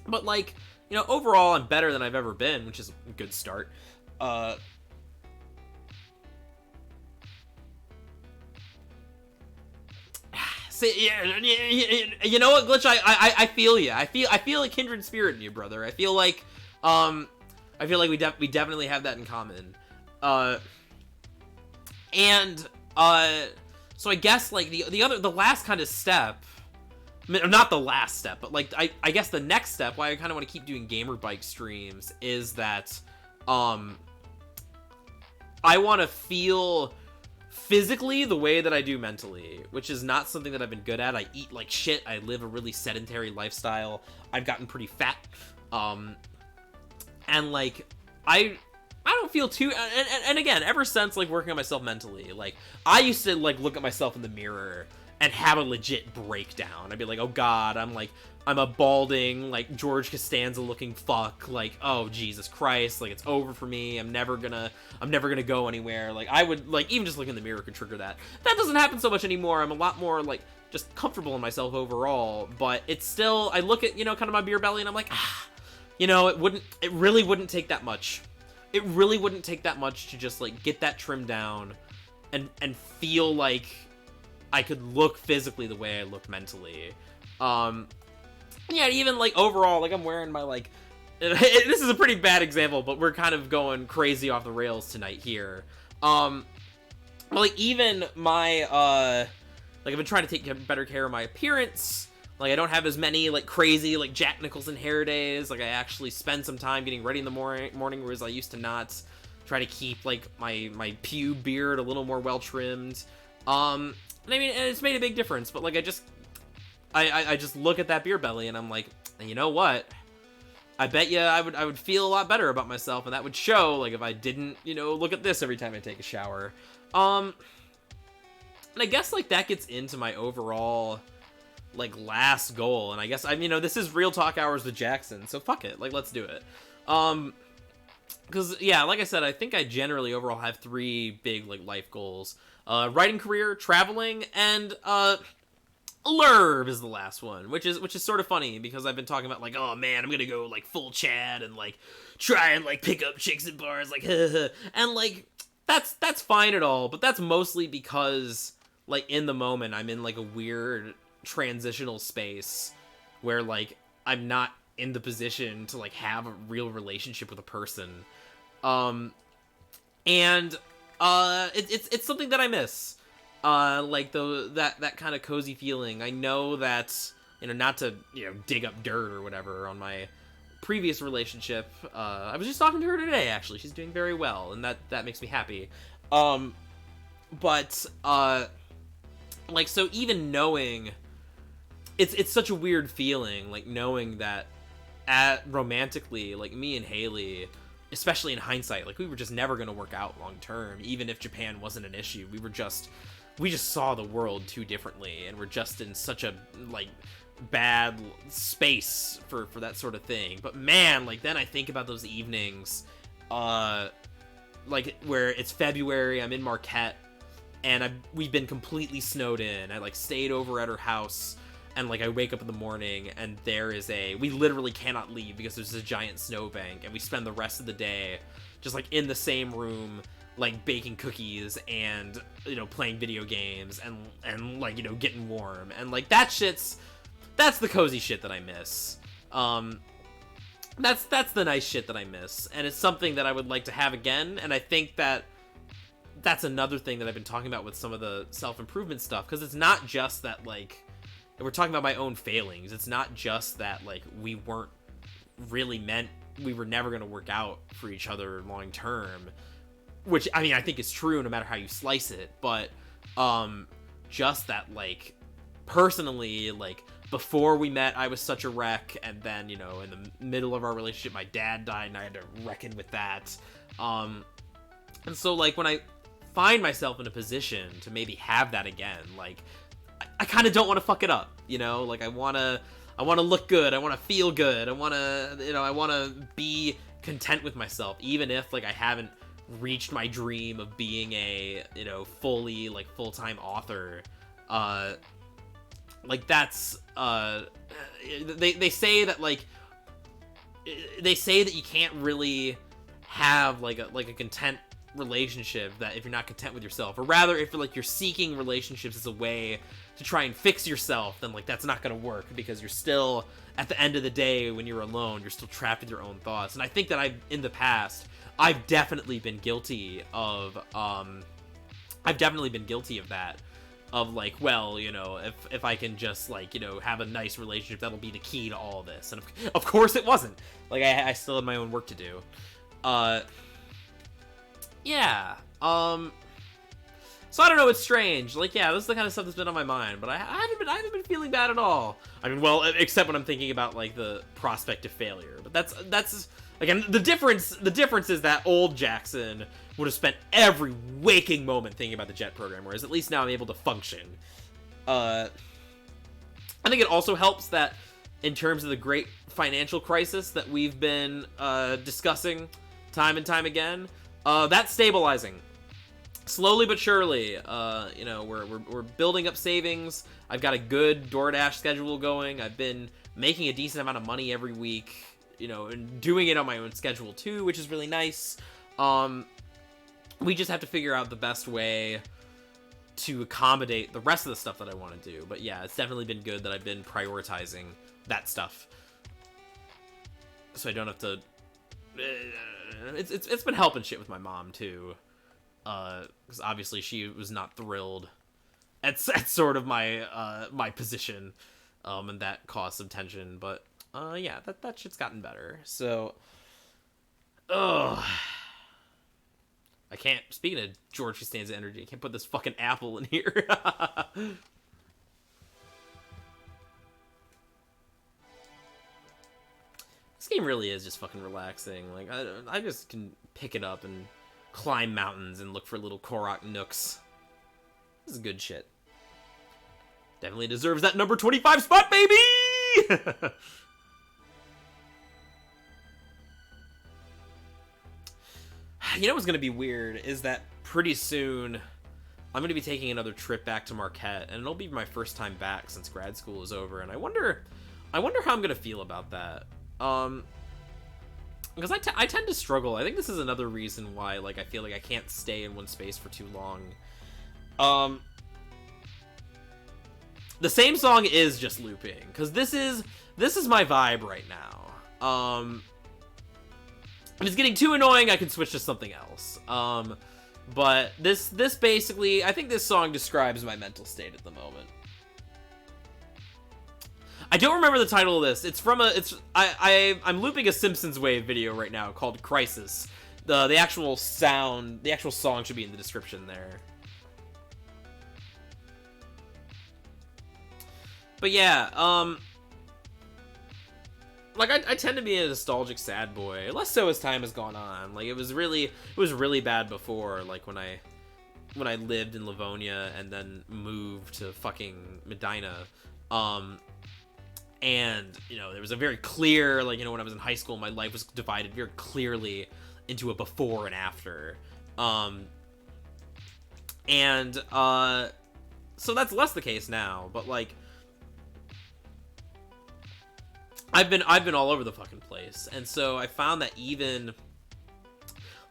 But, like, you know, overall I'm better than I've ever been, which is a good start. You know what, Glitch? I feel you. I feel a kindred spirit in you, brother. I feel like we definitely have that in common. So I guess, like, the last kind of step, I mean, not the last step, but, like, I guess the next step, why I kind of want to keep doing gamer bike streams, is that, I want to feel physically the way that I do mentally, which is not something that I've been good at. I eat like shit, I live a really sedentary lifestyle, I've gotten pretty fat, And, like, I don't feel too, and again, ever since, like, working on myself mentally, like, I used to, like, look at myself in the mirror and have a legit breakdown. I'd be like, oh god, I'm a balding, like, George Costanza looking fuck, like, oh, Jesus Christ, like, it's over for me, I'm never gonna go anywhere. Like, I would, like, even just looking in the mirror could trigger that. That doesn't happen so much anymore. I'm a lot more, like, just comfortable in myself overall, but it's still, I look at, you know, kind of my beer belly, and I'm like, you know, it really wouldn't take that much. It really wouldn't take that much to just, like, get that trimmed down and feel like I could look physically the way I look mentally. Yeah, even, like, overall, like, I'm wearing my, like, this is a pretty bad example, but we're kind of going crazy off the rails tonight here. Like, even my, like, I've been trying to take better care of my appearance. Like, I don't have as many, like, crazy, like, Jack Nicholson hair days. Like, I actually spend some time getting ready in the morning, whereas I used to not. Try to keep, like, my pube beard a little more well-trimmed. And I mean, it's made a big difference, but, like, I just look at that beer belly, and I'm like, you know what? I bet you I would feel a lot better about myself, and that would show, like, if I didn't, you know, look at this every time I take a shower. And I guess, like, that gets into my overall, like, last goal, and I guess, you know, this is Real Talk Hours with Jackson, so fuck it, like, let's do it. Because, yeah, like I said, I think I generally overall have 3 big, like, life goals. Writing career, traveling, and, Lurv is the last one, which is sort of funny, because I've been talking about, like, oh, man, I'm gonna go, like, full Chad, and, like, try and, like, pick up chicks at bars, like, and, like, that's fine at all, but that's mostly because, like, in the moment, I'm in, like, a weird transitional space where, like, I'm not in the position to, like, have a real relationship with a person. And it's something that I miss. Like, that kind of cozy feeling. I know that, you know, not to, you know, dig up dirt or whatever on my previous relationship. I was just talking to her today, actually. She's doing very well, and that makes me happy. But, like, so even knowing, it's such a weird feeling, like, knowing that romantically, like, me and Haley, especially in hindsight, like, we were just never gonna work out long term, even if Japan wasn't an issue. We just saw the world too differently, and we're just in such a, like, bad space for that sort of thing. But man, like, then I think about those evenings, like, where it's February, I'm in Marquette, and we've been completely snowed in. I, like, stayed over at her house, and, like, I wake up in the morning, and we literally cannot leave because there's a giant snowbank, and we spend the rest of the day just, like, in the same room, like, baking cookies and, you know, playing video games and like, you know, getting warm. And, like, that's the cozy shit that I miss. That's the nice shit that I miss, and it's something that I would like to have again. And I think that's another thing that I've been talking about with some of the self-improvement stuff, because it's not just that, like, we're talking about my own failings. It's not just that, like, we weren't really we were never going to work out for each other long term, which, I mean, I think is true no matter how you slice it, but just that, like, personally, like, before we met, I was such a wreck, and then, you know, in the middle of our relationship, my dad died, and I had to reckon with that. And so, like, when I find myself in a position to maybe have that again, like, I kind of don't want to fuck it up, you know? Like, I want to look good, I want to feel good, I want to be content with myself, even if, like, I haven't reached my dream of being a, you know, fully, like, full-time author. Like, that's, they say that, like, they say that you can't really have, like a content relationship that if you're not content with yourself, or rather, if you're seeking relationships as a way to try and fix yourself, then, like, that's not gonna work, because you're still, at the end of the day, when you're alone, you're still trapped with your own thoughts. And I think that in the past, I've definitely been guilty of that, of, like, well, you know, if I can just, like, you know, have a nice relationship, that'll be the key to all this. And of course it wasn't. Like, I still had my own work to do. Yeah, so I don't know, it's strange. Like, yeah, this is the kind of stuff that's been on my mind, but I haven't been feeling bad at all. I mean, well, except when I'm thinking about, like, the prospect of failure. But that's Again, the difference is that old Jackson would have spent every waking moment thinking about the jet program, whereas at least now I'm able to function. I think it also helps that in terms of the great financial crisis that we've been discussing time and time again, that's stabilizing. Slowly but surely, you know, we're building up savings. I've got a good DoorDash schedule going. I've been making a decent amount of money every week, you know, and doing it on my own schedule too, which is really nice. We just have to figure out the best way to accommodate the rest of the stuff that I want to do. But yeah, it's definitely been good that I've been prioritizing that stuff, so I don't have to. It's been helping shit with my mom too, because obviously she was not thrilled at sort of my my position, and that caused some tension. But yeah, that shit's gotten better. So, I can't. Speaking of George Costanza energy, I can't put this fucking apple in here. This game really is just fucking relaxing. Like, I just can pick it up and climb mountains and look for little Korok nooks. This is good shit. Definitely deserves that number 25 spot, baby! You know what's going to be weird is that pretty soon I'm going to be taking another trip back to Marquette, and it'll be my first time back since grad school is over, and I wonder how I'm going to feel about that. Because I tend to struggle. I think this is another reason why, like, I feel like I can't stay in one space for too long. The same song is just looping, because this is my vibe right now. If it's getting too annoying, I can switch to something else. But this basically, I think this song describes my mental state at the moment. I don't remember the title of this. It's from I'm looping a Simpsons Wave video right now called Crisis. The actual song should be in the description there. But yeah, like I tend to be a nostalgic sad boy, less so as time has gone on. Like it was really bad before, like when I lived in Livonia and then moved to fucking Medina. And, you know, there was a very clear, like, you know, when I was in high school, my life was divided very clearly into a before and after. So that's less the case now, but, like, I've been all over the fucking place, and so I found that even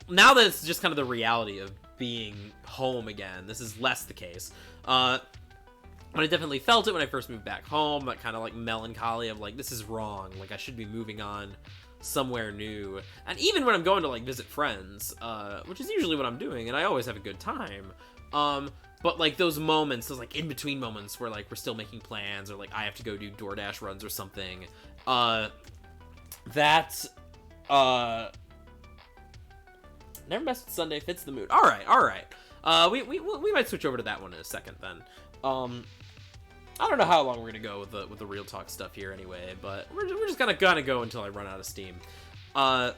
now that it's just kind of the reality of being home again, this is less the case. But I definitely felt it when I first moved back home, that kind of like melancholy of like, this is wrong, like I should be moving on somewhere new. And even when I'm going to like visit friends, which is usually what I'm doing, and I always have a good time, but like those moments, those like in-between moments where like we're still making plans, or like I have to go do DoorDash runs or something, never messed with Sunday, fits the mood. Alright. We might switch over to that one in a second then. I don't know how long we're gonna go with the real talk stuff here anyway, but we're just gonna go until I run out of steam. But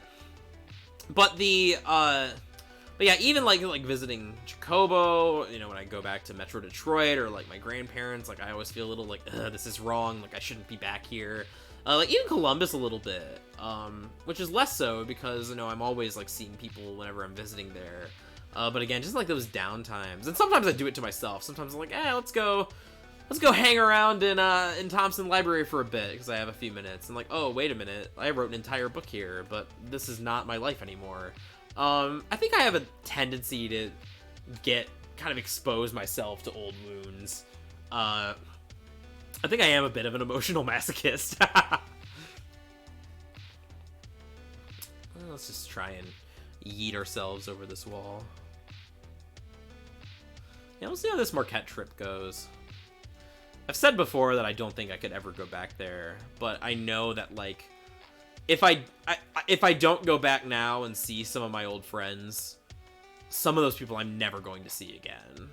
yeah, even like visiting Jacobo, you know, when I go back to Metro Detroit, or like my grandparents, like I always feel a little like, this is wrong, like I shouldn't be back here. Like even Columbus a little bit, which is less so because, you know, I'm always like seeing people whenever I'm visiting there. But again, just like those downtimes, and sometimes I do it to myself. Sometimes I'm like, let's go hang around in Thompson Library for a bit because I have a few minutes. And like, oh, wait a minute, I wrote an entire book here, but this is not my life anymore. I think I have a tendency to kind of expose myself to old wounds. I think I am a bit of an emotional masochist. Let's just try and yeet ourselves over this wall. Yeah, we'll see how this Marquette trip goes. I've said before that I don't think I could ever go back there, but I know that, like, if I don't go back now and see some of my old friends, some of those people I'm never going to see again.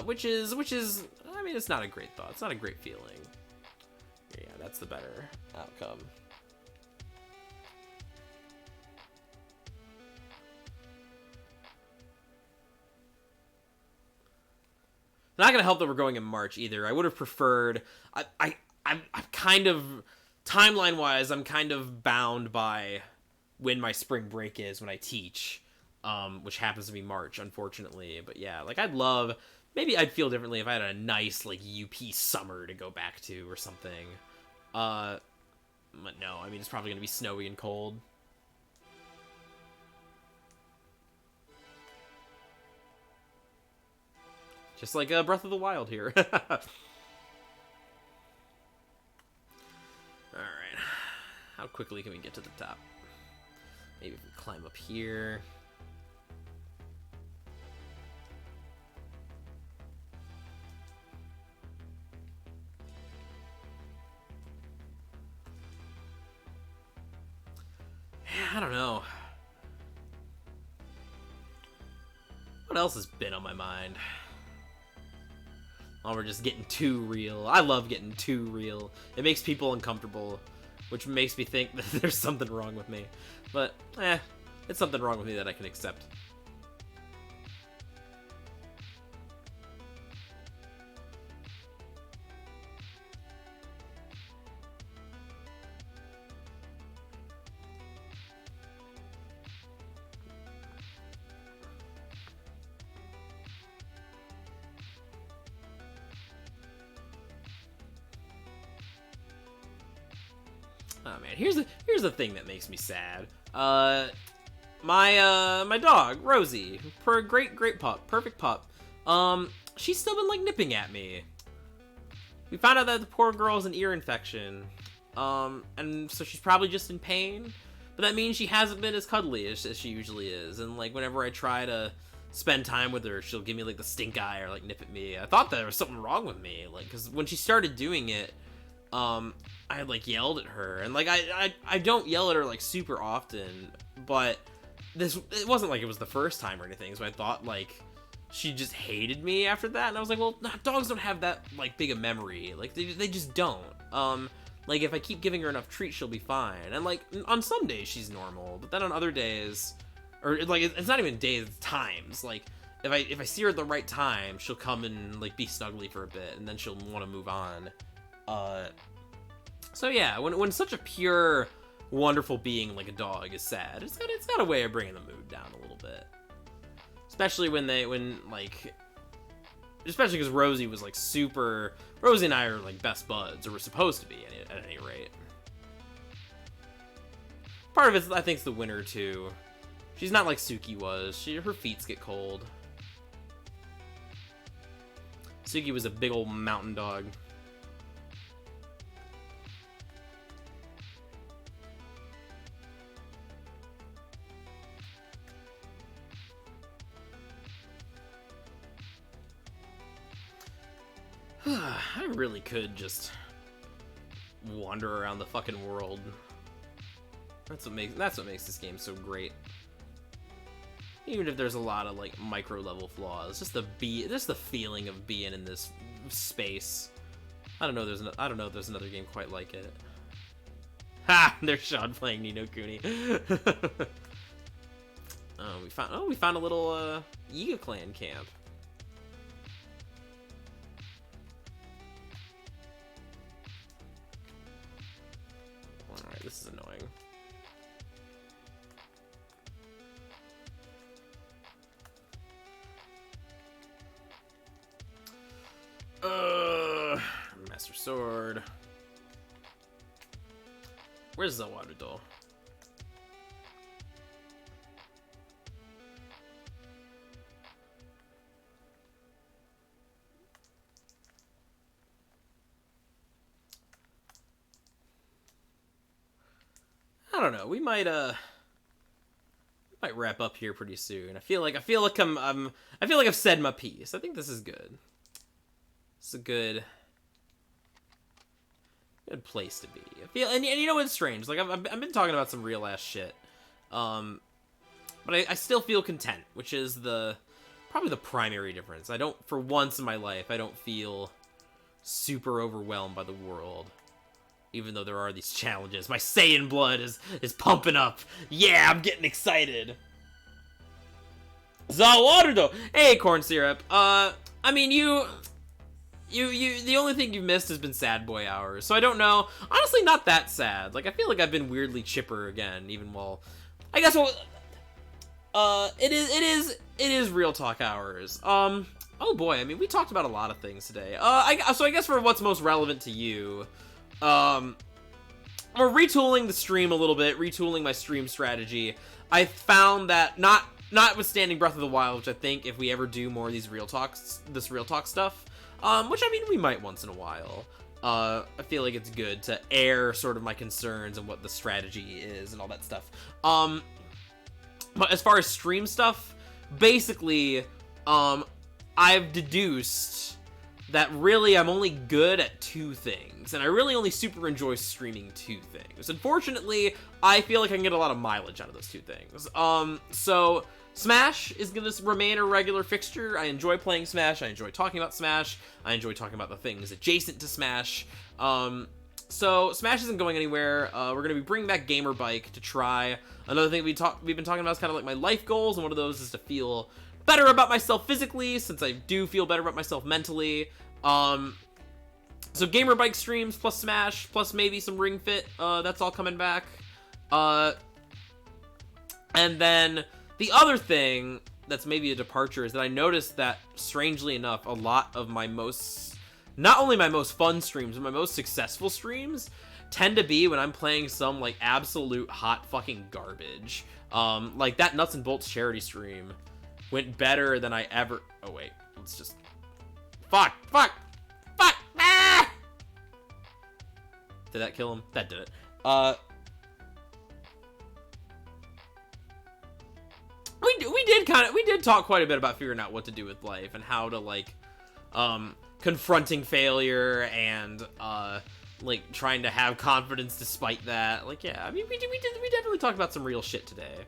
Which is, I mean, it's not a great thought. It's not a great feeling. Yeah, that's the better outcome. not gonna help that we're going in March either. I would have preferred. I'm kind of timeline-wise, I'm kind of bound by when my spring break is when I teach, which happens to be March, unfortunately. But yeah, like maybe I'd feel differently if I had a nice like UP summer to go back to or something. But no, I mean it's probably gonna be snowy and cold. Just like Breath of the Wild here. Alright. How quickly can we get to the top? Maybe if we climb up here. Yeah, I don't know. What else has been on my mind? Oh, we're just getting too real. I love getting too real. It makes people uncomfortable, which makes me think that there's something wrong with me. But, it's something wrong with me that I can accept. Oh man, here's the thing that makes me sad. My dog Rosie, great pup, perfect pup. She's still been like nipping at me. We found out that the poor girl has an ear infection, and so she's probably just in pain. But that means she hasn't been as cuddly as she usually is. And like whenever I try to spend time with her, she'll give me like the stink eye or like nip at me. I thought there was something wrong with me, like because when she started doing it, I had like yelled at her, and like I don't yell at her like super often, but it wasn't like it was the first time or anything, so I thought like she just hated me after that, and I was like, well, dogs don't have that like big a memory, like they just don't. Like if I keep giving her enough treats, she'll be fine, and like on some days she's normal, but then on other days, or like it's not even days, it's times, like if I see her at the right time, she'll come and like be snuggly for a bit, and then she'll want to move on. So yeah, when such a pure, wonderful being like a dog is sad, it's got a way of bringing the mood down a little bit. Especially especially because Rosie was like Rosie and I are like best buds, or we're supposed to be at any rate. Part of it, I think, is the winter too. She's not like Suki was. Her feet get cold. Suki was a big old mountain dog. I really could just wander around the fucking world. That's what makes this game so great. Even if there's a lot of like micro level flaws, just the feeling of being in this space. I don't know if there's another game quite like it. Ha! There's Sean playing Ni no Kuni. We found a little Yiga clan camp. Alright, this is annoying. Master Sword. Where's Zawarudo? I don't know. We might wrap up here pretty soon. I feel like I've said my piece. I think this is good. It's a good place to be. I feel, and you know what's strange? Like I've been talking about some real ass shit, but I still feel content, which is probably the primary difference. For once in my life, I don't feel super overwhelmed by the world, even though there are these challenges. My Saiyan blood is pumping up. Yeah, I'm getting excited. Zawarudo! Hey, corn syrup. I mean, the only thing you've missed has been sad boy hours. So I don't know. Honestly, not that sad. Like, I feel like I've been weirdly chipper again, even while, I guess, well, it is real talk hours. Oh boy, I mean, we talked about a lot of things today. So I guess for what's most relevant to you, we're retooling the stream a little bit, retooling my stream strategy. I found that notwithstanding Breath of the Wild, which I think if we ever do more of these real talk stuff, which I mean we might once in a while, I feel like it's good to air sort of my concerns and what the strategy is and all that stuff. But as far as stream stuff, basically, I've deduced that really I'm only good at two things, and I really only super enjoy streaming two things. Unfortunately, I feel like I can get a lot of mileage out of those two things. So Smash is going to remain a regular fixture. I enjoy playing Smash. I enjoy talking about Smash. I enjoy talking about the things adjacent to Smash. So Smash isn't going anywhere. We're going to be bringing back Gamer Bike to try. Another thing we've been talking about is kind of like my life goals, and one of those is to feel better about myself physically, since I do feel better about myself mentally. So Gamer Bike streams, plus Smash, plus maybe some Ring Fit, that's all coming back. And then the other thing that's maybe a departure is that I noticed that, strangely enough, a lot of my not only my most fun streams, but my most successful streams tend to be when I'm playing some, like, absolute hot fucking garbage. Like that Nuts and Bolts charity stream went better than I ever... Oh, wait. Let's just... Fuck! Ah! Did that kill him? That did it. We did talk quite a bit about figuring out what to do with life and how to, like, confronting failure and, like, trying to have confidence despite that. Like, yeah, I mean, we definitely talked about some real shit today.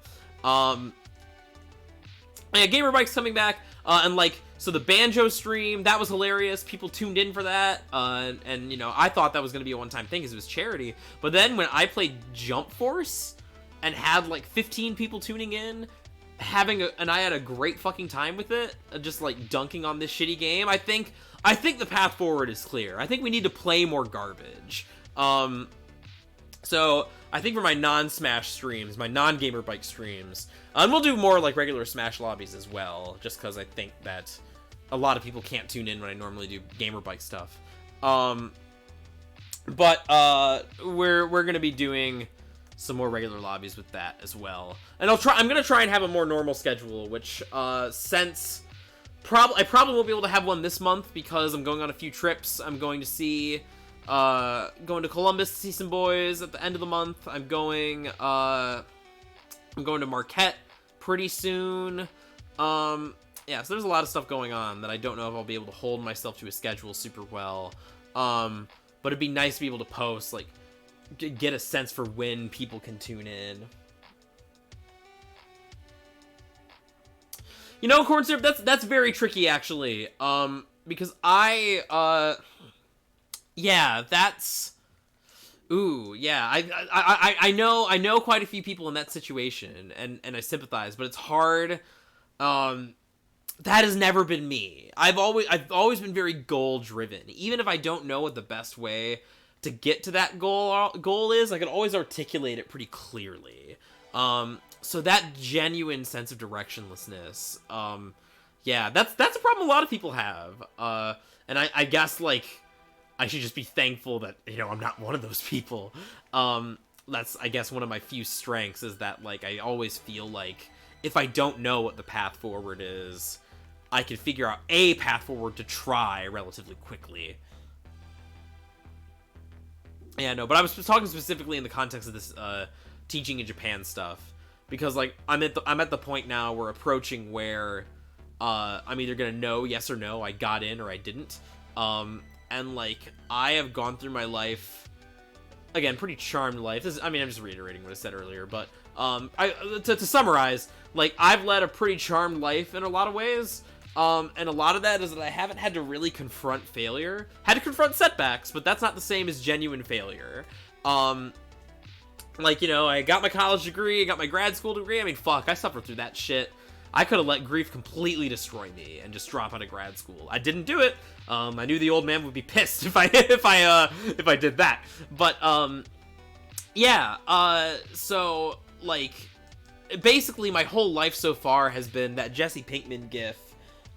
Yeah, Gamer Bike's coming back, and, like, so the Banjo stream, that was hilarious. People tuned in for that, and, you know, I thought that was going to be a one-time thing because it was charity. But then when I played Jump Force and had, like, 15 people tuning in, and I had a great fucking time with it, just, like, dunking on this shitty game, I think the path forward is clear. I think we need to play more garbage. So I think for my non-Smash streams, my non-Gamer Bike streams, and we'll do more like regular Smash lobbies as well, just because I think that a lot of people can't tune in when I normally do Gamer Bike stuff. But we're gonna be doing some more regular lobbies with that as well, and I'm gonna try and have a more normal schedule, which since I probably won't be able to have one this month because I'm going on a few trips. I'm going to going to Columbus to see some boys at the end of the month. I'm going to Marquette pretty soon. Yeah, so there's a lot of stuff going on that I don't know if I'll be able to hold myself to a schedule super well. But it'd be nice to be able to post, like, get a sense for when people can tune in. You know, Corn Syrup, that's very tricky, actually. Because yeah, that's... Ooh, yeah, I know quite a few people in that situation, and I sympathize, but it's hard. That has never been me. I've always been very goal-driven. Even if I don't know what the best way to get to that goal is, I can always articulate it pretty clearly. So that genuine sense of directionlessness, yeah, that's a problem a lot of people have. And I guess, like, I should just be thankful that, you know, I'm not one of those people. That's, I guess, one of my few strengths is that, like, I always feel like if I don't know what the path forward is, I can figure out a path forward to try relatively quickly. Yeah, no, but I was talking specifically in the context of this teaching in Japan stuff, because, like, I'm at the point now we're approaching where I'm either gonna know yes or no I got in or I didn't. And, like, I have gone through my life, again, pretty charmed life. I'm just reiterating what I said earlier, but to summarize, like, I've led a pretty charmed life in a lot of ways. And a lot of that is that I haven't had to really confront failure. Had to confront setbacks, but that's not the same as genuine failure. Like, you know, I got my college degree, I got my grad school degree. I mean, fuck, I suffered through that shit. I could have let grief completely destroy me and just drop out of grad school. I didn't do it. I knew the old man would be pissed if I did that. But yeah. So like, basically my whole life so far has been that Jesse Pinkman gif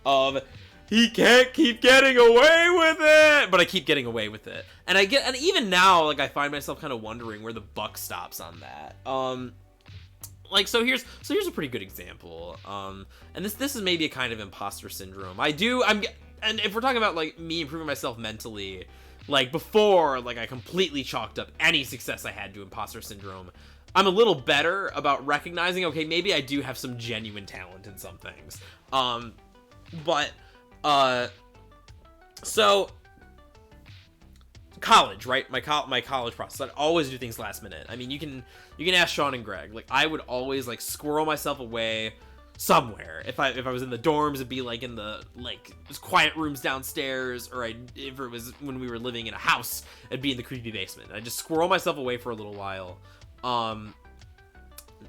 of he can't keep getting away with it, but I keep getting away with it. And even now, like, I find myself kind of wondering where the buck stops on that. Like, so here's a pretty good example. And this is maybe a kind of imposter syndrome. And if we're talking about, like, me improving myself mentally, like, before, like, I completely chalked up any success I had to imposter syndrome. I'm a little better about recognizing, okay, maybe I do have some genuine talent in some things. So college, right? My college process. I'd always do things last minute. I mean, you can ask Sean and Greg. Like, I would always like squirrel myself away somewhere. If I was in the dorms, it'd be like in the quiet rooms downstairs, or if it was when we were living in a house, it'd be in the creepy basement. I'd just squirrel myself away for a little while.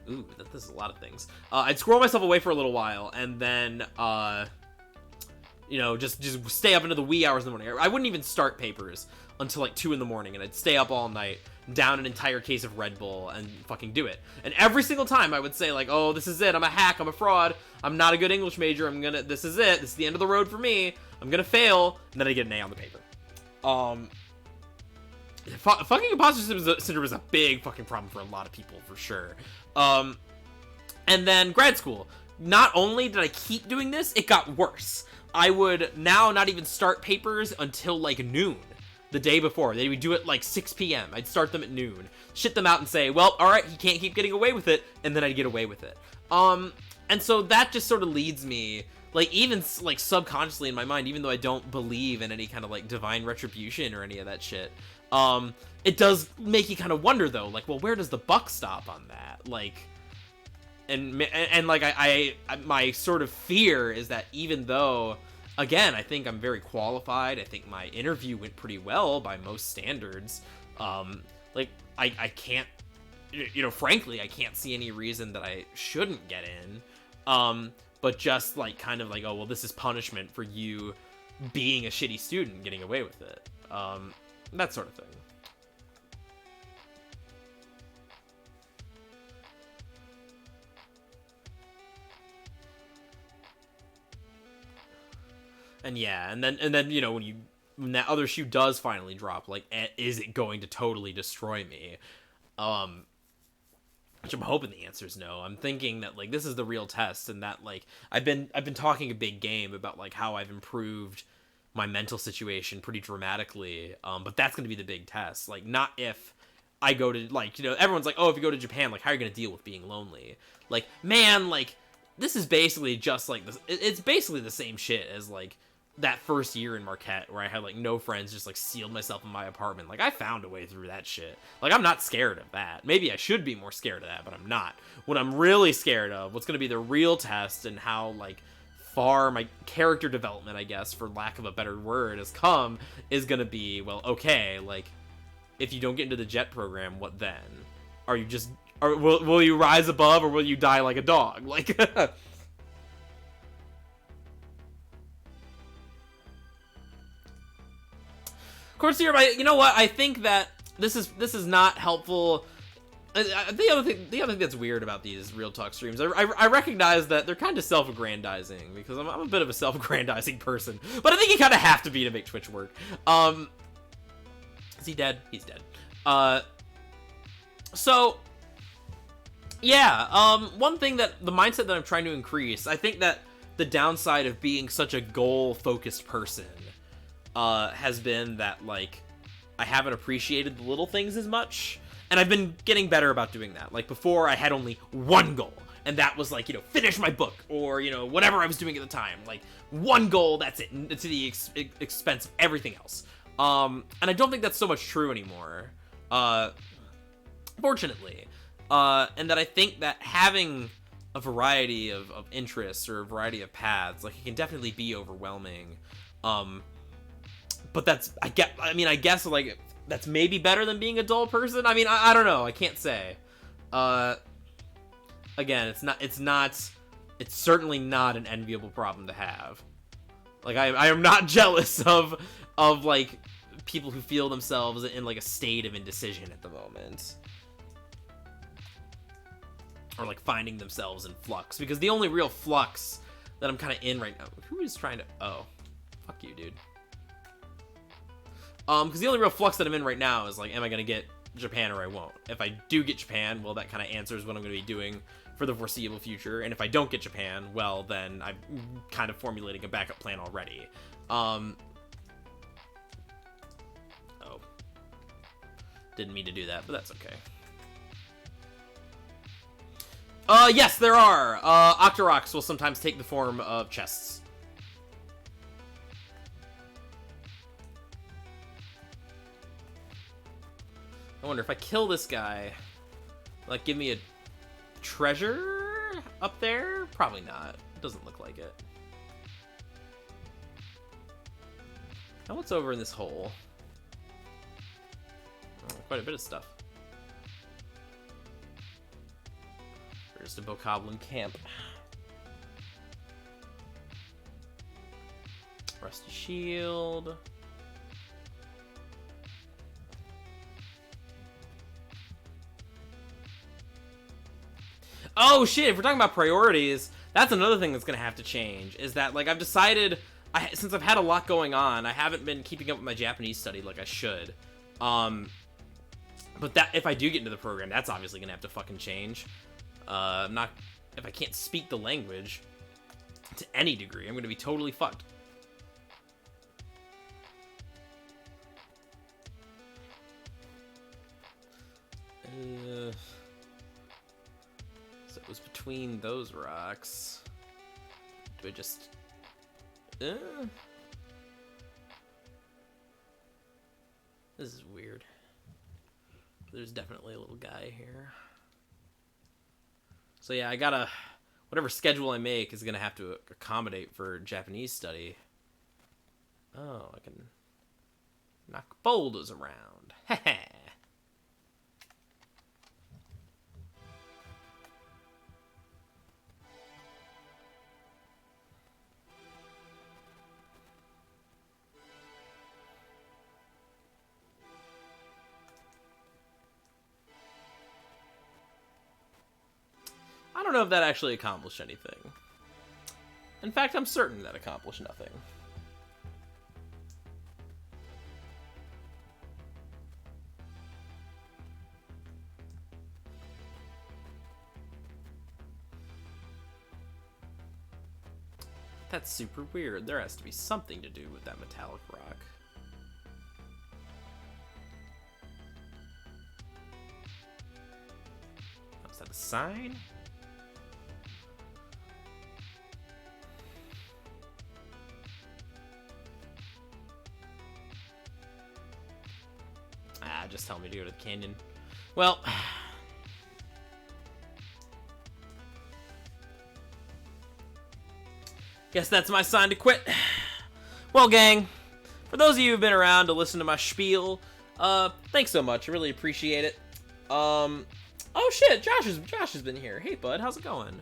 This is a lot of things. I'd squirrel myself away for a little while, and then just stay up into the wee hours in the morning. I wouldn't even start papers until like 2 in the morning, and I'd stay up all night, down an entire case of Red Bull, and fucking do it. And every single time I would say, like, oh, this is it, I'm a hack, I'm a fraud, I'm not a good English major, this is it, this is the end of the road for me, I'm gonna fail, and then I get an A on the paper. Fucking imposter syndrome is a big fucking problem for a lot of people, for sure. And then grad school. Not only did I keep doing this, it got worse. I would now not even start papers until like noon the day before. They would do it like 6 p.m. I'd start them at noon, shit them out and say, well, all right, he can't keep getting away with it, and then I'd get away with it. And so that just sort of leads me, like, even like subconsciously in my mind, even though I don't believe in any kind of like divine retribution or any of that shit, it does make you kind of wonder though, like, well, where does the buck stop on that? Like, and like I my sort of fear is that even though, again, I think I'm very qualified, I think my interview went pretty well by most standards, like I can't, frankly, I can't see any reason that I shouldn't get in, but just like kind of like, oh, well, this is punishment for you being a shitty student and getting away with it, that sort of thing. And yeah, and then when that other shoe does finally drop, like, is it going to totally destroy me? Which I'm hoping the answer is no. I'm thinking that, like, this is the real test, and that, like, I've been talking a big game about, like, how I've improved my mental situation pretty dramatically, but that's going to be the big test. Like, not if I go to, like, everyone's like, oh, if you go to Japan, like, how are you going to deal with being lonely? Like, man, like, this is basically just, like, this. It's basically the same shit as, like, that first year in Marquette where I had, like, no friends, just, like, sealed myself in my apartment. Like, I found a way through that shit. Like, I'm not scared of that. Maybe I should be more scared of that, but I'm not. What I'm really scared of, what's going to be the real test, and how, like, far my character development, I guess, for lack of a better word, has come, is going to be, well, okay, like, if you don't get into the JET program, what then? Are you just... will you rise above, or will you die like a dog? Like... Course here, you know what? I think that this is not helpful. The other thing that's weird about these Real Talk streams, I recognize that they're kind of self-aggrandizing, because I'm a bit of a self-aggrandizing person, but I think you kind of have to be to make Twitch work. Is he dead? He's dead. So yeah, one thing that the mindset that I'm trying to increase, I think that the downside of being such a goal-focused person has been that, like, I haven't appreciated the little things as much, and I've been getting better about doing that. Like, before, I had only one goal, and that was, like, finish my book, or, whatever I was doing at the time. Like, one goal, that's it, to the expense of everything else. And I don't think that's so much true anymore, fortunately. And that I think that having a variety of interests, or a variety of paths, like, it can definitely be overwhelming. But I guess, like, that's maybe better than being a dull person. I mean, I don't know. I can't say. Again, it's not it's certainly not an enviable problem to have. Like, I am not jealous of like, people who feel themselves in, like, a state of indecision at the moment. Or, like, finding themselves in flux. Because the only real flux that I'm kind of in right now... Who is trying to... Oh. Fuck you, dude. Because the only real flux that I'm in right now is, like, am I going to get Japan or I won't? If I do get Japan, well, that kind of answers what I'm going to be doing for the foreseeable future. And if I don't get Japan, well, then I'm kind of formulating a backup plan already. Oh. Didn't mean to do that, but that's okay. Yes, there are. Octoroks will sometimes take the form of chests. I wonder if I kill this guy, will that give me a treasure up there? Probably not. It doesn't look like it. Now what's over in this hole? Oh, quite a bit of stuff. There's the Bokoblin camp. Rusty shield. Oh shit, if we're talking about priorities, that's another thing that's gonna have to change, is that, like, I've decided, since I've had a lot going on, I haven't been keeping up with my Japanese study like I should. But that, if I do get into the program, that's obviously gonna have to fucking change. If I can't speak the language to any degree, I'm gonna be totally fucked. So it was between those rocks. Do I just... This is weird. There's definitely a little guy here. So yeah, I gotta... Whatever schedule I make is gonna have to accommodate for Japanese study. Oh, I can knock boulders around. Heh. I don't know if that actually accomplished anything. In fact, I'm certain that accomplished nothing. That's super weird. There has to be something to do with that metallic rock. Is that a sign? Just tell me to go to the canyon. Well, guess that's my sign to quit. Well, gang, for those of you who've been around to listen to my spiel, thanks so much. I really appreciate it. Oh shit, Josh has been here. Hey bud, how's it going?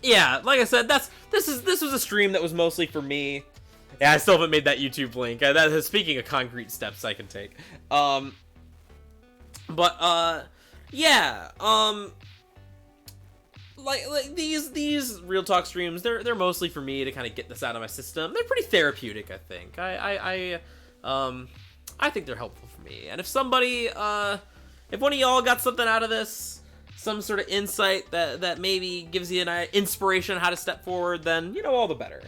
Yeah, like I said, this was a stream that was mostly for me. Yeah, I still haven't made that YouTube link. That is, speaking of concrete steps I can take. Yeah. Like these real talk streams, they're mostly for me to kind of get this out of my system. They're pretty therapeutic, I think. I think they're helpful for me. And if somebody, if one of y'all got something out of this, some sort of insight that maybe gives you an inspiration on how to step forward, then, you know, all the better.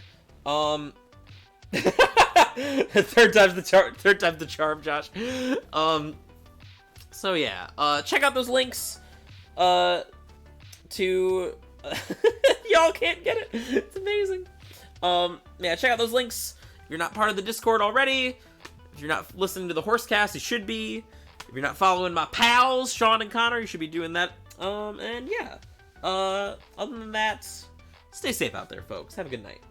Third time's the charm, Josh. So yeah, check out those links. To y'all can't get it. It's amazing. Yeah, check out those links. If you're not part of the Discord already, if you're not listening to the Horsecast, you should be. If you're not following my pals, Sean and Connor, you should be doing that. And yeah. Other than that, stay safe out there, folks. Have a good night.